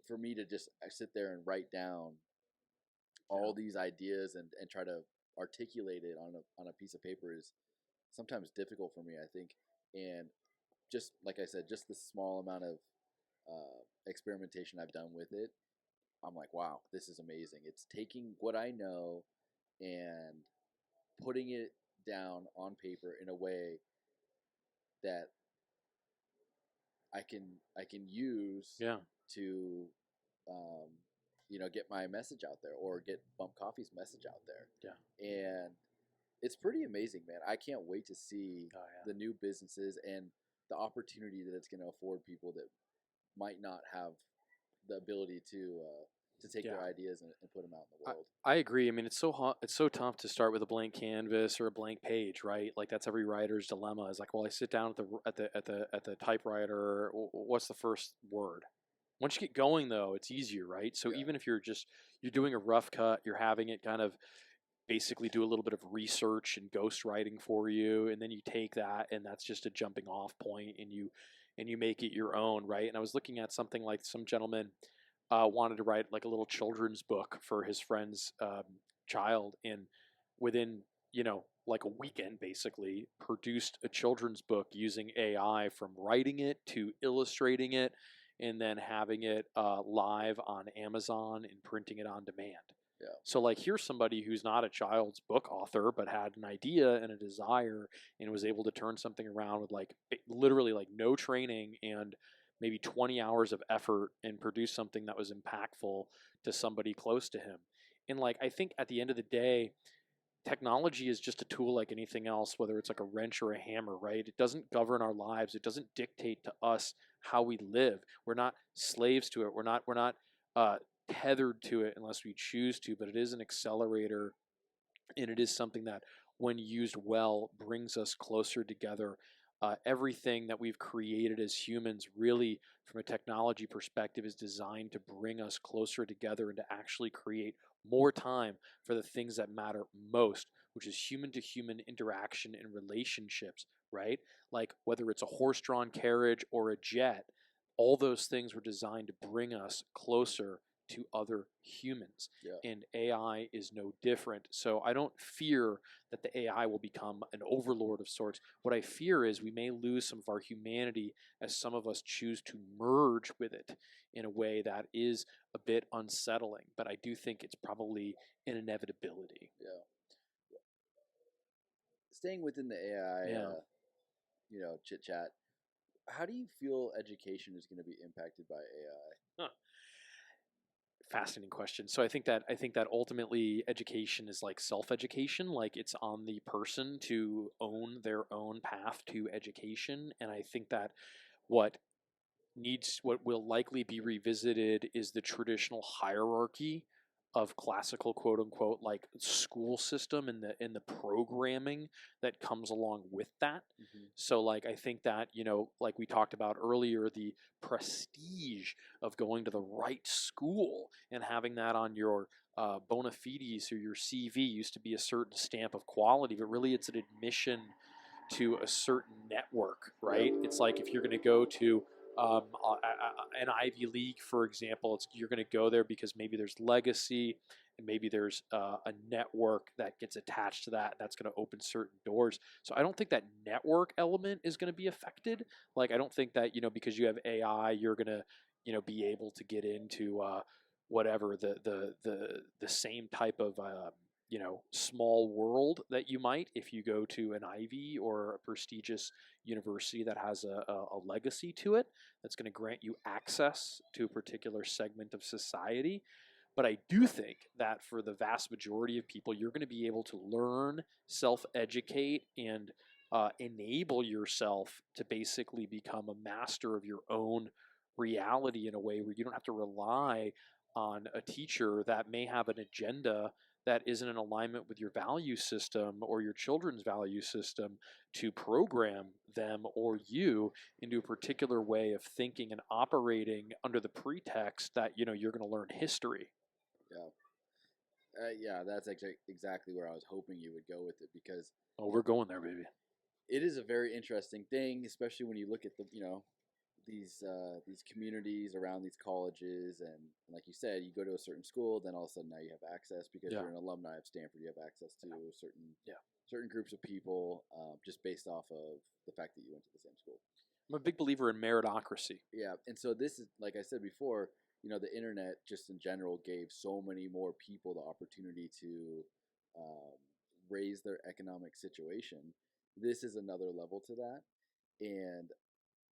for me to just sit there and write down all these ideas and try to articulate it on a piece of paper is sometimes difficult for me, I think. And just like I said, just the small amount of experimentation I've done with it, I'm like, wow, this is amazing. It's taking what I know and putting it down on paper in a way that I can use to get my message out there, or get Bump Coffee's message out there. Yeah. And it's pretty amazing, man. I can't wait to see the new businesses and the opportunity that it's going to afford people that might not have the ability to take their ideas and put them out in the world. I agree. I mean, it's so tough to start with a blank canvas or a blank page, right? Like, that's every writer's dilemma. Is like, well, I sit down at the typewriter. What's the first word? Once you get going, though, it's easier, right? So even if you're doing a rough cut, you're having it kind of basically do a little bit of research and ghostwriting for you, and then you take that, and that's just a jumping off point, and you make it your own, right? And I was looking at something like some gentleman wanted to write like a little children's book for his friend's child, and within like a weekend, basically produced a children's book using AI, from writing it to illustrating it, and then having it live on Amazon and printing it on demand. Yeah. So, like, here's somebody who's not a child's book author, but had an idea and a desire, and was able to turn something around with literally no training and maybe 20 hours of effort, and produce something that was impactful to somebody close to him. And I think at the end of the day, technology is just a tool like anything else, whether it's like a wrench or a hammer, right? It doesn't govern our lives. It doesn't dictate to us how we live. We're not slaves to it. We're not tethered to it unless we choose to, but it is an accelerator, and it is something that, when used well, brings us closer together. Everything that we've created as humans, really, from a technology perspective, is designed to bring us closer together and to actually create more time for the things that matter most, which is human-to-human interaction and relationships, right? Like, whether it's a horse-drawn carriage or a jet, all those things were designed to bring us closer to other humans. Yeah. And AI is no different. So I don't fear that the AI will become an overlord of sorts. What I fear is we may lose some of our humanity as some of us choose to merge with it in a way that is a bit unsettling. But I do think it's probably an inevitability. Yeah. Staying within the AI, chit chat, how do you feel education is going to be impacted by AI? Huh. Fascinating question. So I think that ultimately education is like self-education, like it's on the person to own their own path to education. And I think that what what will likely be revisited is the traditional hierarchy of classical quote unquote like school system and the programming that comes along with that. Mm-hmm. So like I think that, like we talked about earlier, the prestige of going to the right school and having that on your bona fides or your CV used to be a certain stamp of quality, but really it's an admission to a certain network, right? It's like if you're going to go to an Ivy League, for example, you're going to go there because maybe there's legacy and maybe there's a network that gets attached to that that's going to open certain doors. So I don't think that network element is going to be affected. Like I don't think that because you have AI, you're going to be able to get into whatever the same type of small world that you might if you go to an Ivy or a prestigious university that has a legacy to it that's going to grant you access to a particular segment of society. But I do think that for the vast majority of people, you're going to be able to learn, self educate, and enable yourself to basically become a master of your own reality in a way where you don't have to rely on a teacher that may have an agenda that isn't in alignment with your value system or your children's value system to program them or you into a particular way of thinking and operating under the pretext that you're going to learn history. Yeah, that's exactly where I was hoping you would go with it, because we're going there, baby. It is a very interesting thing, especially when you look at these communities around these colleges, and like you said, you go to a certain school, then all of a sudden now you have access because you're an alumni of Stanford. You have access to certain groups of people just based off of the fact that you went to the same school. I'm a big believer in meritocracy. Yeah, and so this is, like I said before, the internet just in general gave so many more people the opportunity to raise their economic situation. This is another level to that, and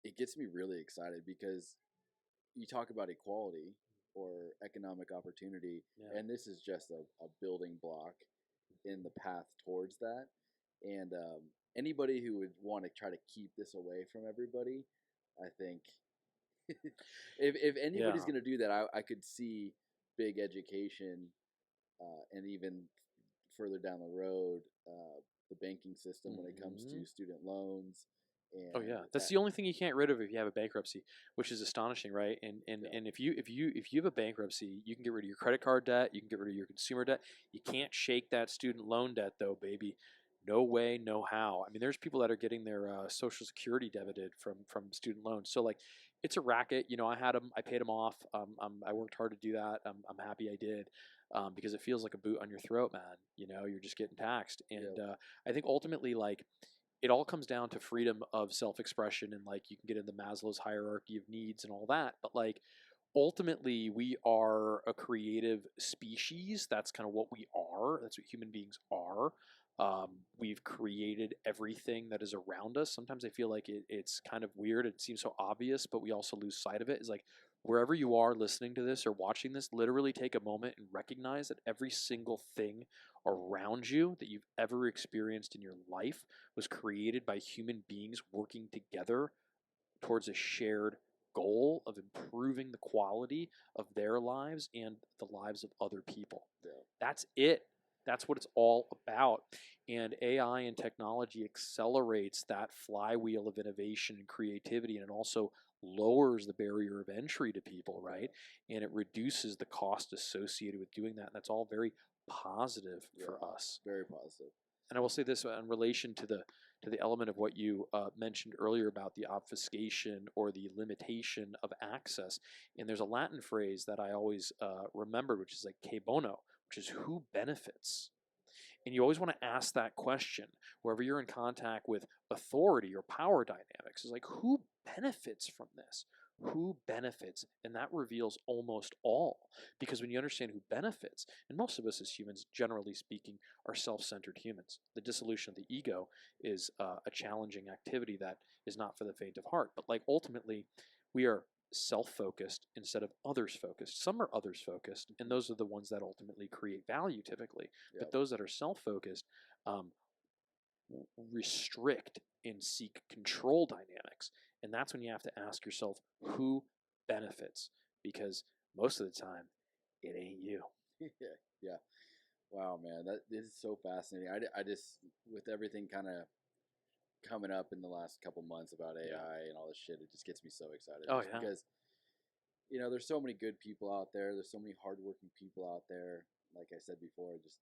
it gets me really excited because you talk about equality or economic opportunity, and this is just a building block in the path towards that. And anybody who would want to try to keep this away from everybody, I think if anybody's going to do that, I could see big education and even further down the road, the banking system when it comes to student loans. And that's the only thing you can't get rid of if you have a bankruptcy, which is astonishing, right? And if you have a bankruptcy, you can get rid of your credit card debt, you can get rid of your consumer debt. You can't shake that student loan debt, though, baby. No way, no how. I mean, there's people that are getting their Social Security debited from student loans. So like, it's a racket. I had them, I paid them off. I worked hard to do that. I'm happy I did. Because it feels like a boot on your throat, man. You're just getting taxed. And I think ultimately, like, it all comes down to freedom of self-expression, and like you can get into Maslow's hierarchy of needs and all that, but like ultimately we are a creative species. That's kind of what we are. That's what human beings are. We've created everything that is around us. Sometimes I feel like it's kind of weird. It seems so obvious, but we also lose sight of it. It's like wherever you are listening to this or watching this, literally take a moment and recognize that every single thing around you that you've ever experienced in your life was created by human beings working together towards a shared goal of improving the quality of their lives and the lives of other people. That's it. That's what it's all about. And AI and technology accelerates that flywheel of innovation and creativity, and it also lowers the barrier of entry to people, right? And it reduces the cost associated with doing that. And that's all very positive for us. Very positive. I will say this in relation to the element of what you mentioned earlier about the obfuscation or the limitation of access. And there's a Latin phrase that I always remembered, which is like "que bono," which is who benefits. And you always want to ask that question wherever you're in contact with authority or power dynamics. Is like, who benefits from this? Who benefits? And that reveals almost all. Because when you understand who benefits, and most of us as humans, generally speaking, are self-centered humans. The dissolution of the ego is a challenging activity that is not for the faint of heart. But like ultimately, we are self-focused instead of others-focused. Some are others-focused, and those are the ones that ultimately create value typically. Yep. But those that are self-focused restrict and seek control dynamics. And that's when you have to ask yourself, who benefits? Because most of the time, it ain't you. Yeah. Wow, man. This is so fascinating. I just, with everything kind of coming up in the last couple months about AI and all this shit, it just gets me so excited. Oh, yeah. Because, you know, there's so many good people out there. There's so many hardworking people out there. Like I said before, just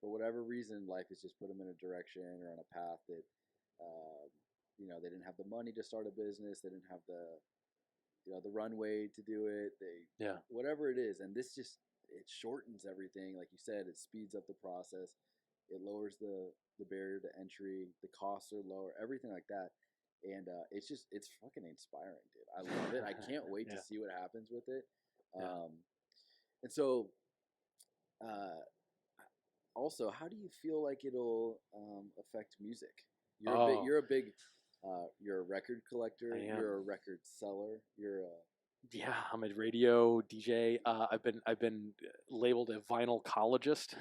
for whatever reason, life has just put them in a direction or on a path that, you know, they didn't have the money to start a business. They didn't have the runway to do it. Whatever it is. And this just, it shortens everything. Like you said, it speeds up the process. It lowers the barrier to entry. The costs are lower, everything like that. And it's fucking inspiring, dude. I love it. I can't wait to see what happens with it. And so, also, how do you feel like it'll affect music? You're a record collector. You're a record seller. I'm a radio DJ. I've been labeled a vinyl-cologist,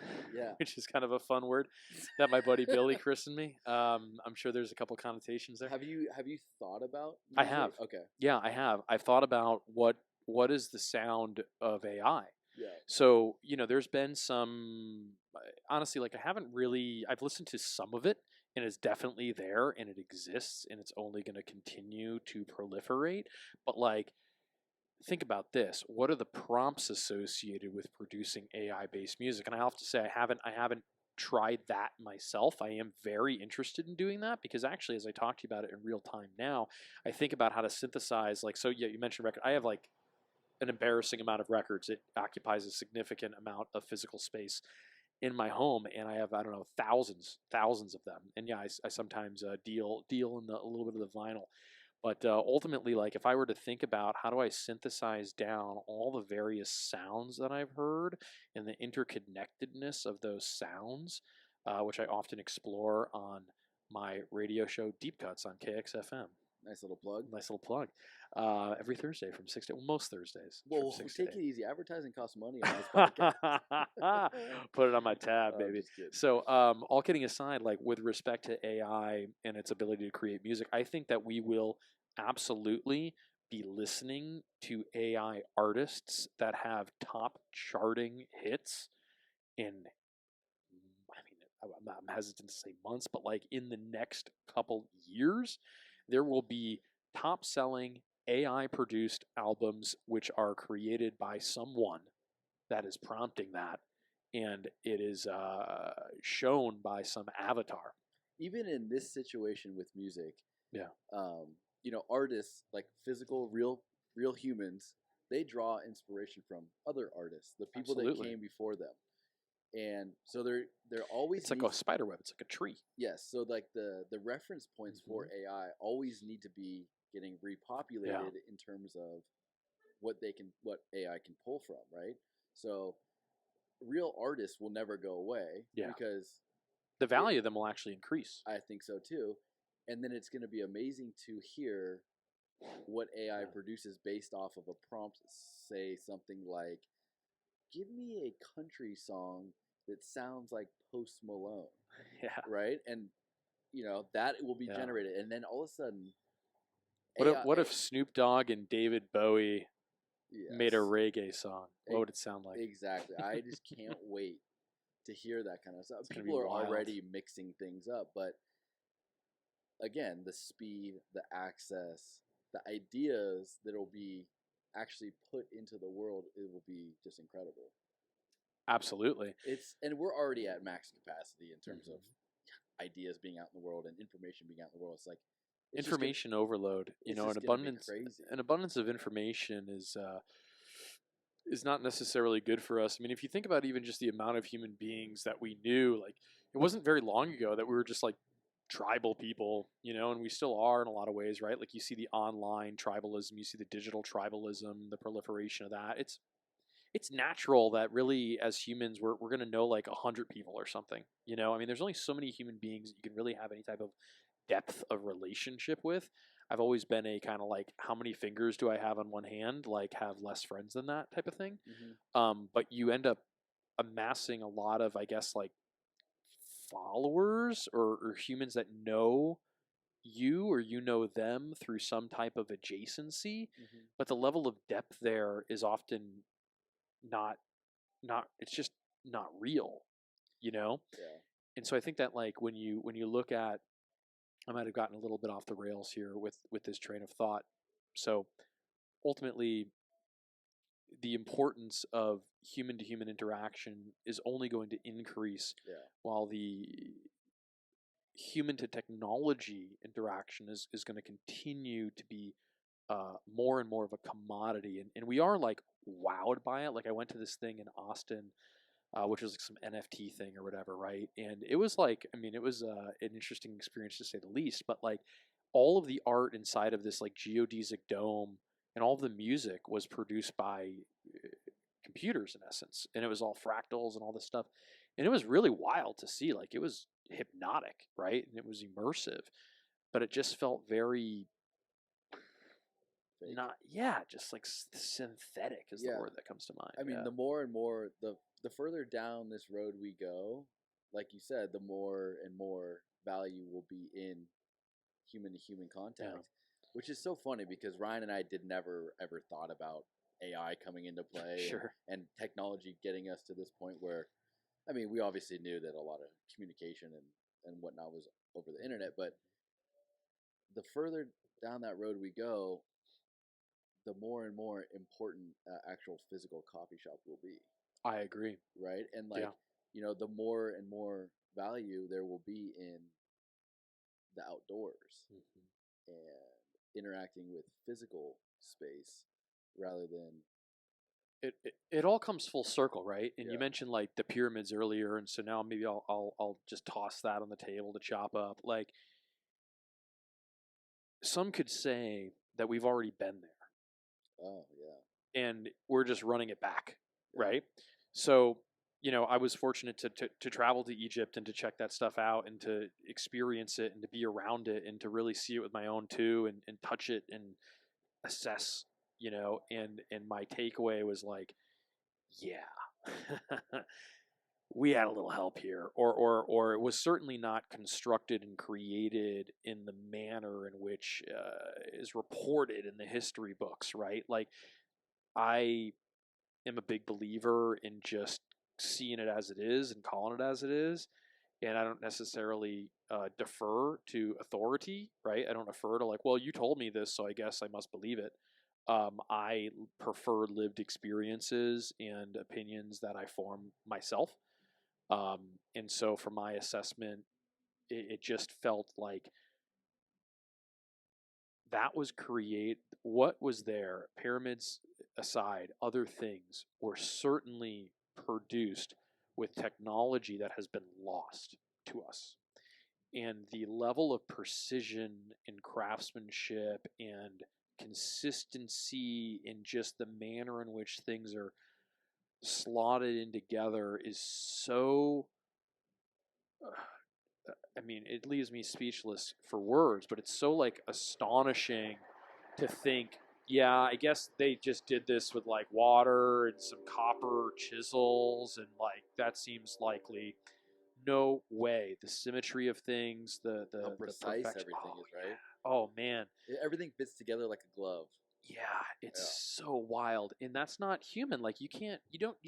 which is kind of a fun word that my buddy Billy christened me. I'm sure there's a couple connotations there. Have you thought about music? I have. Okay. Yeah, I have. I've thought about what is the sound of AI. Yeah. So, you know, there's been some, honestly, like I've listened to some of it, and it's definitely there and it exists and it's only going to continue to proliferate. But like, think about this. What are the prompts associated with producing AI-based music? And I have to say, I haven't tried that myself. I am very interested in doing that because actually, as I talk to you about it in real time now, I think about how to synthesize, like, so yeah, you mentioned record. I have like an embarrassing amount of records. It occupies a significant amount of physical space in my home, and I have, I don't know, thousands of them. And yeah, I sometimes deal in a little bit of the vinyl. But ultimately, like if I were to think about how do I synthesize down all the various sounds that I've heard and the interconnectedness of those sounds, which I often explore on my radio show Deep Cuts on KXFM. Nice little plug. Every Thursday from 6 to most Thursdays. Well, take it easy. Advertising costs money on this podcast. Put it on my tab, baby. So, all kidding aside, like with respect to AI and its ability to create music, I think that we will absolutely be listening to AI artists that have top charting hits in, I mean, I'm hesitant to say months, but like in the next couple years, there will be top selling AI produced albums which are created by someone that is prompting that, and it is shown by some avatar. Even in this situation with music, you know, artists, like physical, real humans, they draw inspiration from other artists, the people that came before them. And so they're always, it's like a spider web. It's like a tree. Yes. So like the reference points for AI always need to be getting repopulated in terms of what AI can pull from, right? So real artists will never go away because the value of them will actually increase. I think so too. And then it's going to be amazing to hear what AI produces based off of a prompt. Say something like, give me a country song that sounds like Post Malone. Right? And, you know, that will be generated. And then all of a sudden, what if Snoop Dogg and David Bowie made a reggae song? What would it sound like? Exactly. I just can't wait to hear that kind of stuff. People are already mixing things up, but again, the speed, the access, the ideas that will be actually put into the world, it will be just incredible. Absolutely. And we're already at max capacity in terms of ideas being out in the world and information being out in the world. It's like information overload. You know, an abundance of information is not necessarily good for us. I mean, if you think about even just the amount of human beings that we knew, like it wasn't very long ago that we were just like tribal people, you know, and we still are in a lot of ways, right? Like you see the online tribalism, you see the digital tribalism, the proliferation of that. It's natural that really as humans we're going to know like 100 people or something, you know. I mean, there's only so many human beings that you can really have any type of depth of relationship with. I've always been a kind of like, how many fingers do I have on one hand? Like, have less friends than that type of thing. But you end up amassing a lot of, I guess, like followers or humans that know you or you know them through some type of adjacency. But the level of depth there is often not it's just not real, you know. And so I think that like when you look at, I might have gotten a little bit off the rails here with this train of thought. So ultimately, the importance of human to human interaction is only going to increase, while the human to technology interaction is going to continue to be more and more of a commodity. And we are like wowed by it. Like I went to this thing in Austin, which was like some NFT thing or whatever, right? And it was like, I mean, it was an interesting experience to say the least. But like all of the art inside of this like geodesic dome and all of the music was produced by computers in essence, and it was all fractals and all this stuff, and it was really wild to see. Like it was hypnotic, right? And it was immersive, but it just felt very fake. Not, yeah, just like synthetic is the word that comes to mind. I mean, the more and more the further down this road we go, like you said, the more and more value will be in human to human contact, which is so funny because Ryan and I did never ever thought about AI coming into play and technology getting us to this point where, I mean, we obviously knew that a lot of communication and whatnot was over the internet, but the further down that road we go, the more and more important actual physical coffee shop will be. I agree. Right? And like, you know, the more and more value there will be in the outdoors and interacting with physical space rather than it all comes full circle, right? And you mentioned like the pyramids earlier, and so now maybe I'll just toss that on the table to chop up. Like some could say that we've already been there. Oh yeah. And we're just running it back, right? So, you know, I was fortunate to travel to Egypt and to check that stuff out and to experience it and to be around it and to really see it with my own too and touch it and assess, you know, and my takeaway was like, yeah, we had a little help here, or it was certainly not constructed and created in the manner in which is reported in the history books, right? Like I am a big believer in just seeing it as it is and calling it as it is. And I don't necessarily defer to authority, right? I don't defer to like, well, you told me this, so I guess I must believe it. I prefer lived experiences and opinions that I form myself. And so for my assessment, it just felt like that was what was there, pyramids aside, other things were certainly produced with technology that has been lost to us. And the level of precision and craftsmanship and consistency in just the manner in which things are slotted in together is so I mean, it leaves me speechless for words, but it's so like astonishing to think, yeah, I guess they just did this with like water and some copper chisels, and like that seems likely. No way. The symmetry of things, how precise the everything is, right? Oh man, everything fits together like a glove. Yeah, it's so wild, and that's not human. Like you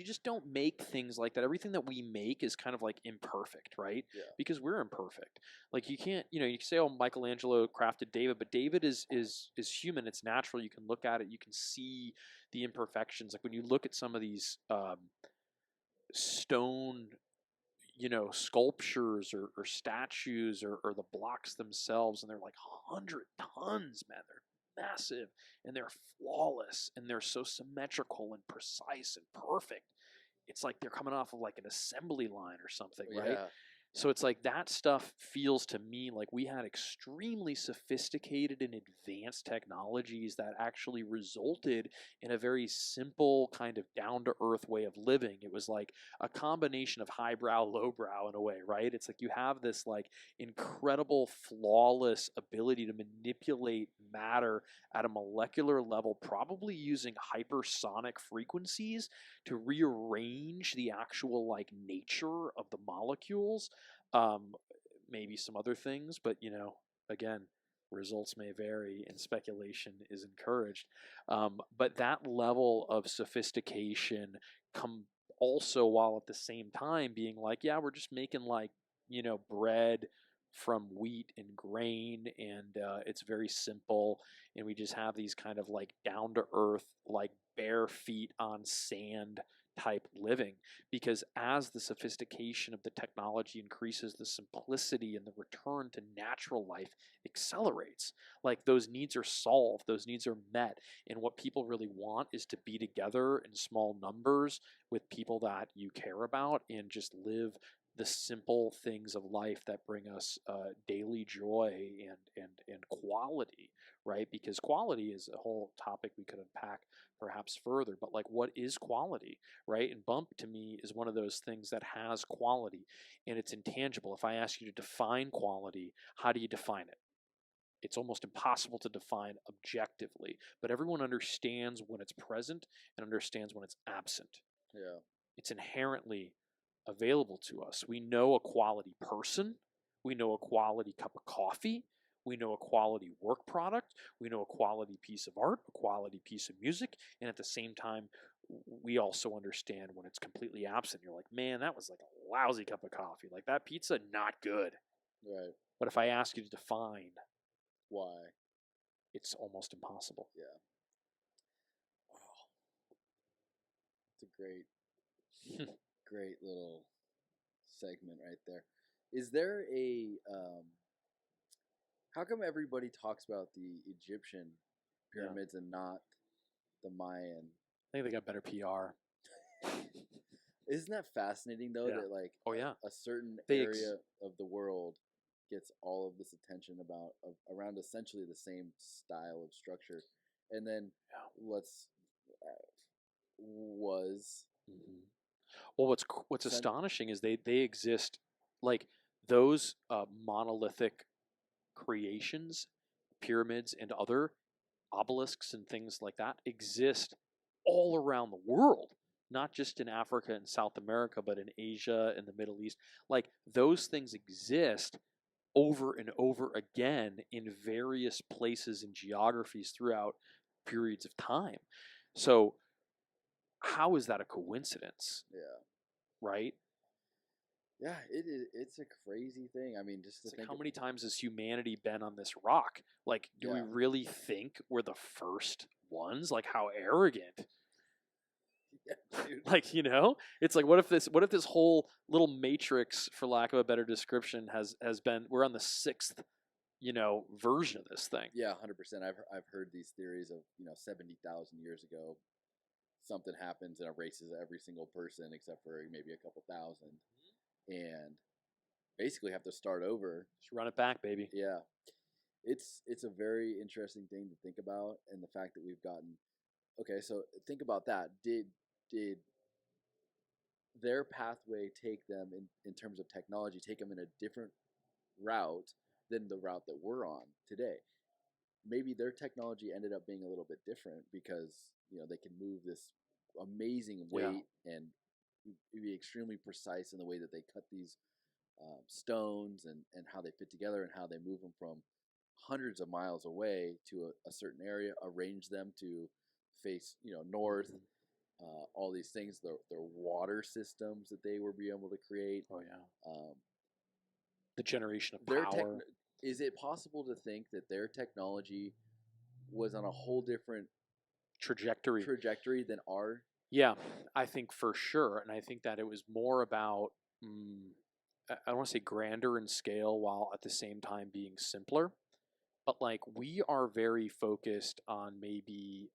just don't make things like that. Everything that we make is kind of like imperfect, right? Yeah. Because we're imperfect. Like you can't, you know, you can say, oh, Michelangelo crafted David, but David is human. It's natural. You can look at it. You can see the imperfections. Like when you look at some of these stone, sculptures or statues or the blocks themselves, and they're like 100 tons, man. They're massive and they're flawless and they're so symmetrical and precise and perfect. It's like they're coming off of like an assembly line or something, right? Yeah. So it's like that stuff feels to me like we had extremely sophisticated and advanced technologies that actually resulted in a very simple kind of down to earth way of living. It was like a combination of highbrow, lowbrow in a way, right? It's like you have this like incredible, flawless ability to manipulate matter at a molecular level, probably using hypersonic frequencies to rearrange the actual like nature of the molecules. Maybe some other things, but again, results may vary and speculation is encouraged. But that level of sophistication come also while at the same time being like, yeah, we're just making like, bread from wheat and grain, and it's very simple, and we just have these kind of like down to earth, like bare feet on sand type living, because as the sophistication of the technology increases, the simplicity and the return to natural life accelerates. Like those needs are solved, those needs are met, and what people really want is to be together in small numbers with people that you care about and just live the simple things of life that bring us daily joy and quality, right? Because quality is a whole topic we could unpack perhaps further, but like, what is quality, right? And bump to me is one of those things that has quality and it's intangible. If I ask you to define quality, how do you define it? It's almost impossible to define objectively, but everyone understands when it's present and understands when it's absent. Yeah. It's inherently available to us. We know a quality person, we know a quality cup of coffee, we know a quality work product, we know a quality piece of art, a quality piece of music, and at the same time, we also understand when it's completely absent. You're like, man, that was like a lousy cup of coffee. Like that pizza, not good. Right. But if I ask you to define why, it's almost impossible. Yeah. Wow. It's a great little segment right there. Is there how come everybody talks about the Egyptian pyramids and not the Mayan? I think they got better PR. Isn't that fascinating though, that like a certain area of the world gets all of this attention around essentially the same style of structure, and then well, what's astonishing is they exist, like those monolithic creations, pyramids and other obelisks and things like that exist all around the world, not just in Africa and South America, but in Asia and the Middle East. Like those things exist over and over again in various places and geographies throughout periods of time. So how is that a coincidence? Yeah. Right? Yeah, it's a crazy thing. I mean, just to think, how many times has humanity been on this rock? Like, do we really think we're the first ones? Like, how arrogant. Yeah, dude. Like, it's like, what if this whole little matrix, for lack of a better description, has been, we're on the sixth, version of this thing. Yeah, 100%. I've heard these theories of 70,000 years ago, something happens and erases every single person except for maybe a couple thousand, and basically have to start over. Just run it back, baby. Yeah, it's a very interesting thing to think about, and the fact that we've gotten. Okay, so think about that. Did their pathway take them in terms of technology, take them in a different route than the route that we're on today? Maybe their technology ended up being a little bit different because they can move this amazing weight and be extremely precise in the way that they cut these stones and how they fit together and how they move them from hundreds of miles away to a certain area, arrange them to face north. All these things, their water systems that they were be able to create. Oh yeah. The generation of power. Is it possible to think that their technology was on a whole different trajectory than our? Yeah, I think for sure, and I think that it was more about I don't want to say grander in scale while at the same time being simpler, but like we are very focused on maybe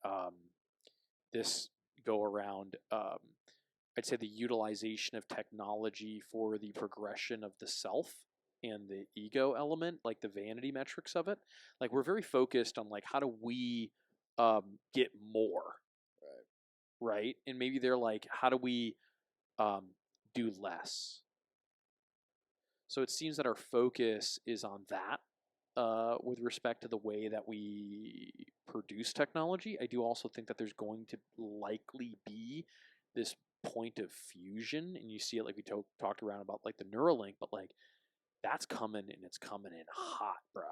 this go around. I'd say the utilization of technology for the progression of the self and the ego element, like the vanity metrics of it. Like we're very focused on like how do we get more, right? And maybe they're like, how do we do less? So it seems that our focus is on that with respect to the way that we produce technology. I do also think that there's going to likely be this point of fusion, and you see it like we talked around about like the Neuralink, but like that's coming and it's coming in hot, bro.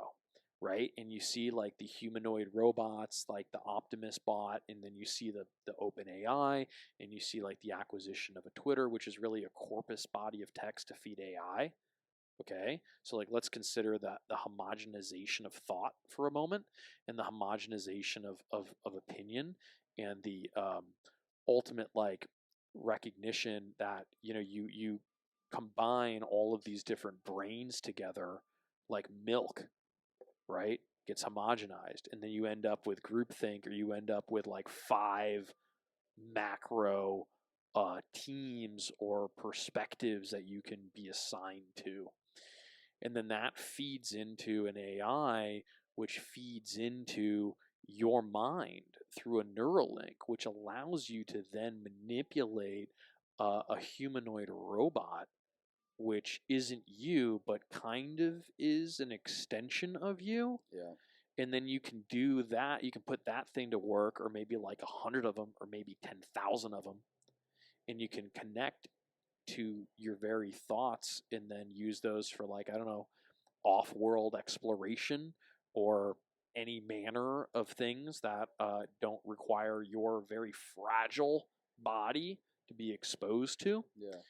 Right? And you see like the humanoid robots, like the Optimus bot, and then you see the open AI, and you see like the acquisition of a Twitter, which is really a corpus body of text to feed AI. Okay, so like let's consider that the homogenization of thought for a moment, and the homogenization of opinion, and the ultimate like recognition that you combine all of these different brains together like milk, right? Gets homogenized, and then you end up with groupthink, or you end up with like 5 macro teams or perspectives that you can be assigned to. And then that feeds into an AI, which feeds into your mind through a Neuralink, which allows you to then manipulate a humanoid robot, which isn't you, but kind of is an extension of you. Yeah. And then you can do that. You can put that thing to work, or maybe like 100 of them, or maybe 10,000 of them, and you can connect to your very thoughts, and then use those for like I don't know, off-world exploration or any manner of things that don't require your very fragile body to be exposed to. Yeah.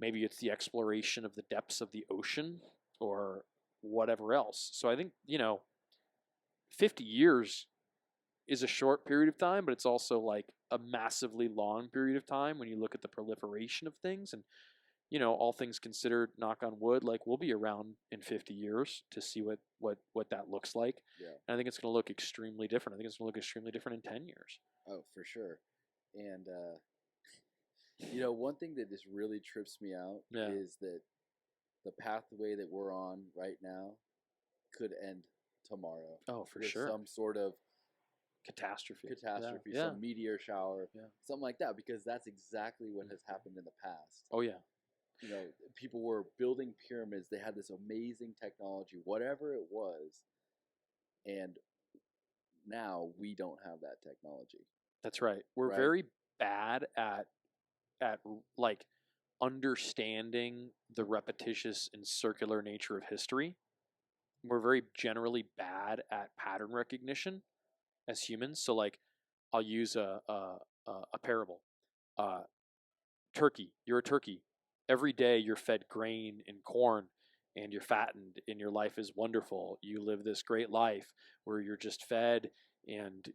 Maybe it's the exploration of the depths of the ocean or whatever else. So I think 50 years is a short period of time, but it's also like a massively long period of time when you look at the proliferation of things. And all things considered, knock on wood, like we'll be around in 50 years to see what that looks like. Yeah. And I think it's going to look extremely different. I think it's going to look extremely different in 10 years. Oh, for sure. And one thing that just really trips me out is that the pathway that we're on right now could end tomorrow. Oh, for with sure. Some sort of catastrophe, some meteor shower, something like that, because that's exactly what has happened in the past. Oh, yeah. People were building pyramids. They had this amazing technology, whatever it was, and now we don't have that technology. That's right. We're very bad at like understanding the repetitious and circular nature of history. We're very generally bad at pattern recognition as humans. So like I'll use a parable. Turkey, you're a turkey. Every day you're fed grain and corn, and you're fattened, and your life is wonderful. You live this great life where you're just fed, and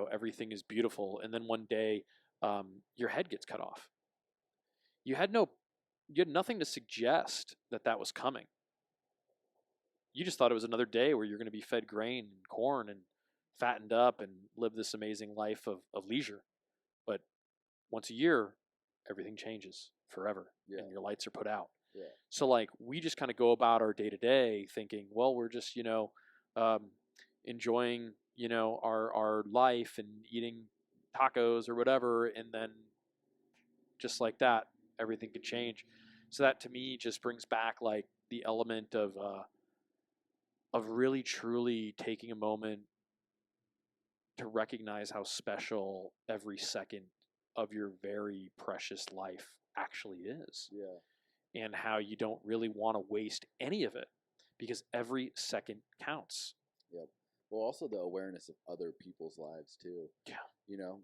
everything is beautiful. And then one day, your head gets cut off. You had nothing to suggest that was coming. You just thought it was another day where you're going to be fed grain and corn and fattened up and live this amazing life of leisure. But once a year, everything changes forever, and your lights are put out. Yeah. So like we just kind of go about our day to day thinking, well, we're just enjoying our life and eating tacos or whatever, and then just like that, everything could change. So that to me just brings back like the element of really truly taking a moment to recognize how special every second of your very precious life actually is. Yeah. And how you don't really want to waste any of it, because every second counts. Yep. Well, also the awareness of other people's lives too. Yeah.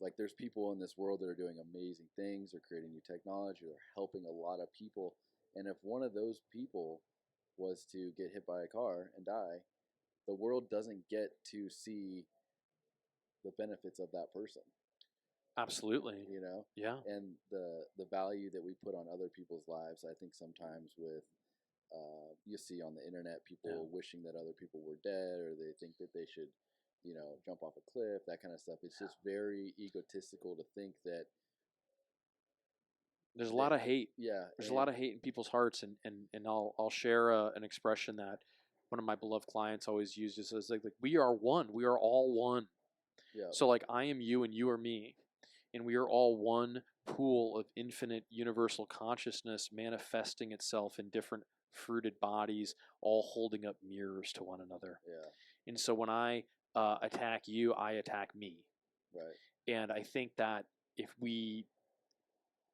Like there's people in this world that are doing amazing things, they're creating new technology, they're helping a lot of people. And if one of those people was to get hit by a car and die, the world doesn't get to see the benefits of that person. Absolutely. Yeah. And the value that we put on other people's lives, I think sometimes with you see on the internet people wishing that other people were dead, or they think that they should, jump off a cliff, that kind of stuff. It's just very egotistical to think that there's a lot of hate. Yeah, there's a lot of hate in people's hearts, and I'll share an expression that one of my beloved clients always uses as like we are one, we are all one. Yeah. So like I am you and you are me, and we are all one pool of infinite universal consciousness manifesting itself in different fruited bodies, all holding up mirrors to one another. Yeah. And so when I attack you, I attack me. Right. And I think that if we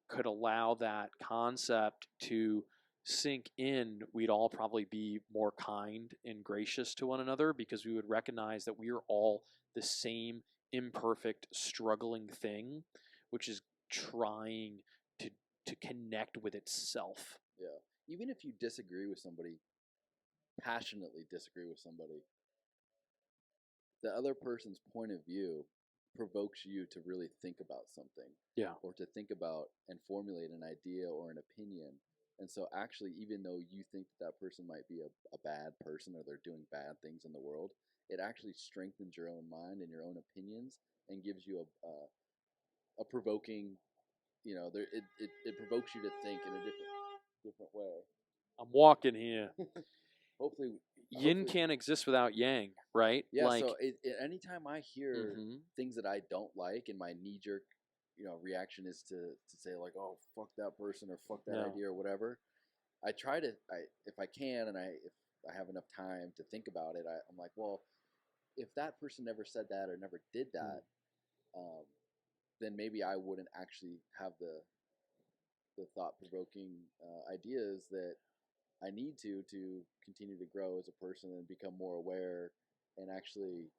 could allow that concept to sink in, we'd all probably be more kind and gracious to one another, because we would recognize that we are all the same imperfect, struggling thing, which is trying to connect with itself. Yeah. Even if you disagree with somebody, passionately disagree with somebody, the other person's point of view provokes you to really think about something. Yeah. Or to think about and formulate an idea or an opinion. And so actually, even though you think that person might be a bad person or they're doing bad things in the world, it actually strengthens your own mind and your own opinions and gives you a provoking, it provokes you to think in a different way. I'm walking here. Hopefully, yin can't exist without yang, right? Yeah. Like, so anytime I hear things that I don't like, and my knee jerk, reaction is to say like, oh, fuck that person or fuck that idea or whatever. I try to, if I can, and if I have enough time to think about it, I'm like, well, if that person never said that or never did that, then maybe I wouldn't actually have the thought-provoking ideas that I need to continue to grow as a person and become more aware and actually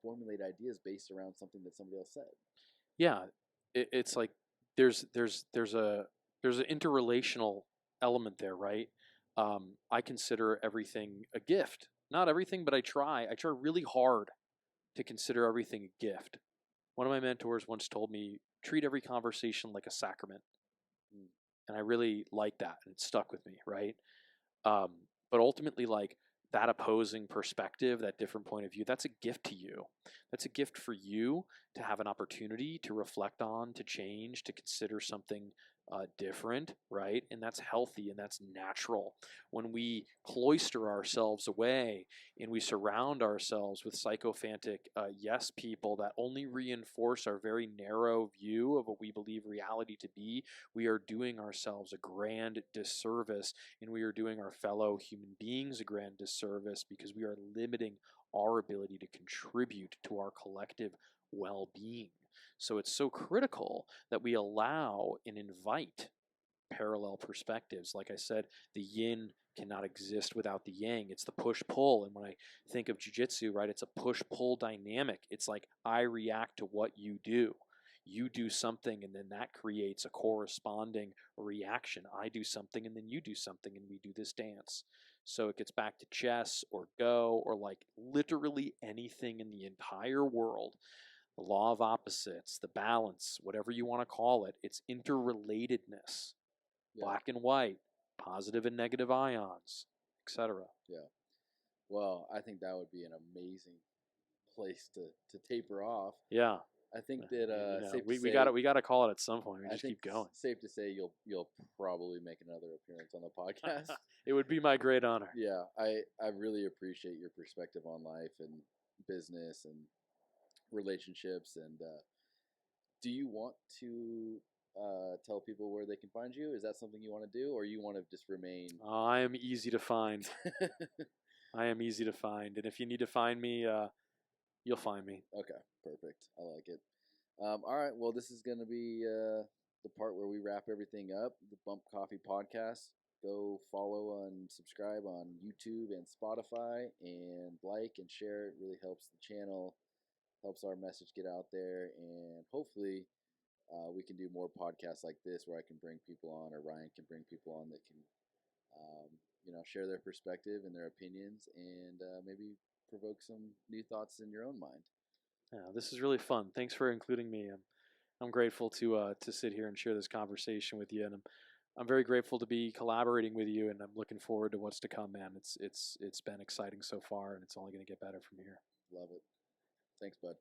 formulate ideas based around something that somebody else said. Yeah, it's like there's an interrelational element there, right? I consider everything a gift. Not everything, but I try really hard to consider everything a gift. One of my mentors once told me, treat every conversation like a sacrament. And I really like that, and it stuck with me, right? But ultimately, like that opposing perspective, that different point of view, that's a gift to you. That's a gift for you to have an opportunity to reflect on, to change, to consider something different, right? And that's healthy and that's natural. When we cloister ourselves away and we surround ourselves with sycophantic yes people that only reinforce our very narrow view of what we believe reality to be, we are doing ourselves a grand disservice, and we are doing our fellow human beings a grand disservice, because we are limiting our ability to contribute to our collective well-being. So it's so critical that we allow and invite parallel perspectives. Like I said, the yin cannot exist without the yang. It's the push-pull. And when I think of jiu-jitsu, right, it's a push-pull dynamic. It's like I react to what you do. You do something, and then that creates a corresponding reaction. I do something, and then you do something, and we do this dance. So it gets back to chess or Go or like literally anything in the entire world. The law of opposites, the balance, whatever you want to call it, it's interrelatedness. Yeah. Black and white, positive and negative ions, etc. Yeah. Well, I think that would be an amazing place to taper off. Yeah. I think that we got to call it at some point. We just keep going. Safe to say you'll probably make another appearance on the podcast. It would be my great honor. Yeah, I really appreciate your perspective on life and business and relationships. And do you want to tell people where they can find you? Is that something you want to do, or you want to just remain? I am easy to find. I am easy to find, and if you need to find me, you'll find me. Okay, perfect. I like it. All right, well, this is going to be the part where we wrap everything up, the Bump Coffee Podcast. Go follow and subscribe on YouTube and Spotify, and like and share. It really helps the channel, helps our message get out there, and hopefully we can do more podcasts like this where I can bring people on, or Ryan can bring people on that can, share their perspective and their opinions, and maybe provoke some new thoughts in your own mind. Yeah, this is really fun. Thanks for including me. I'm grateful to sit here and share this conversation with you, and I'm very grateful to be collaborating with you, and I'm looking forward to what's to come, man. It's been exciting so far, and it's only going to get better from here. Love it. Thanks, bud.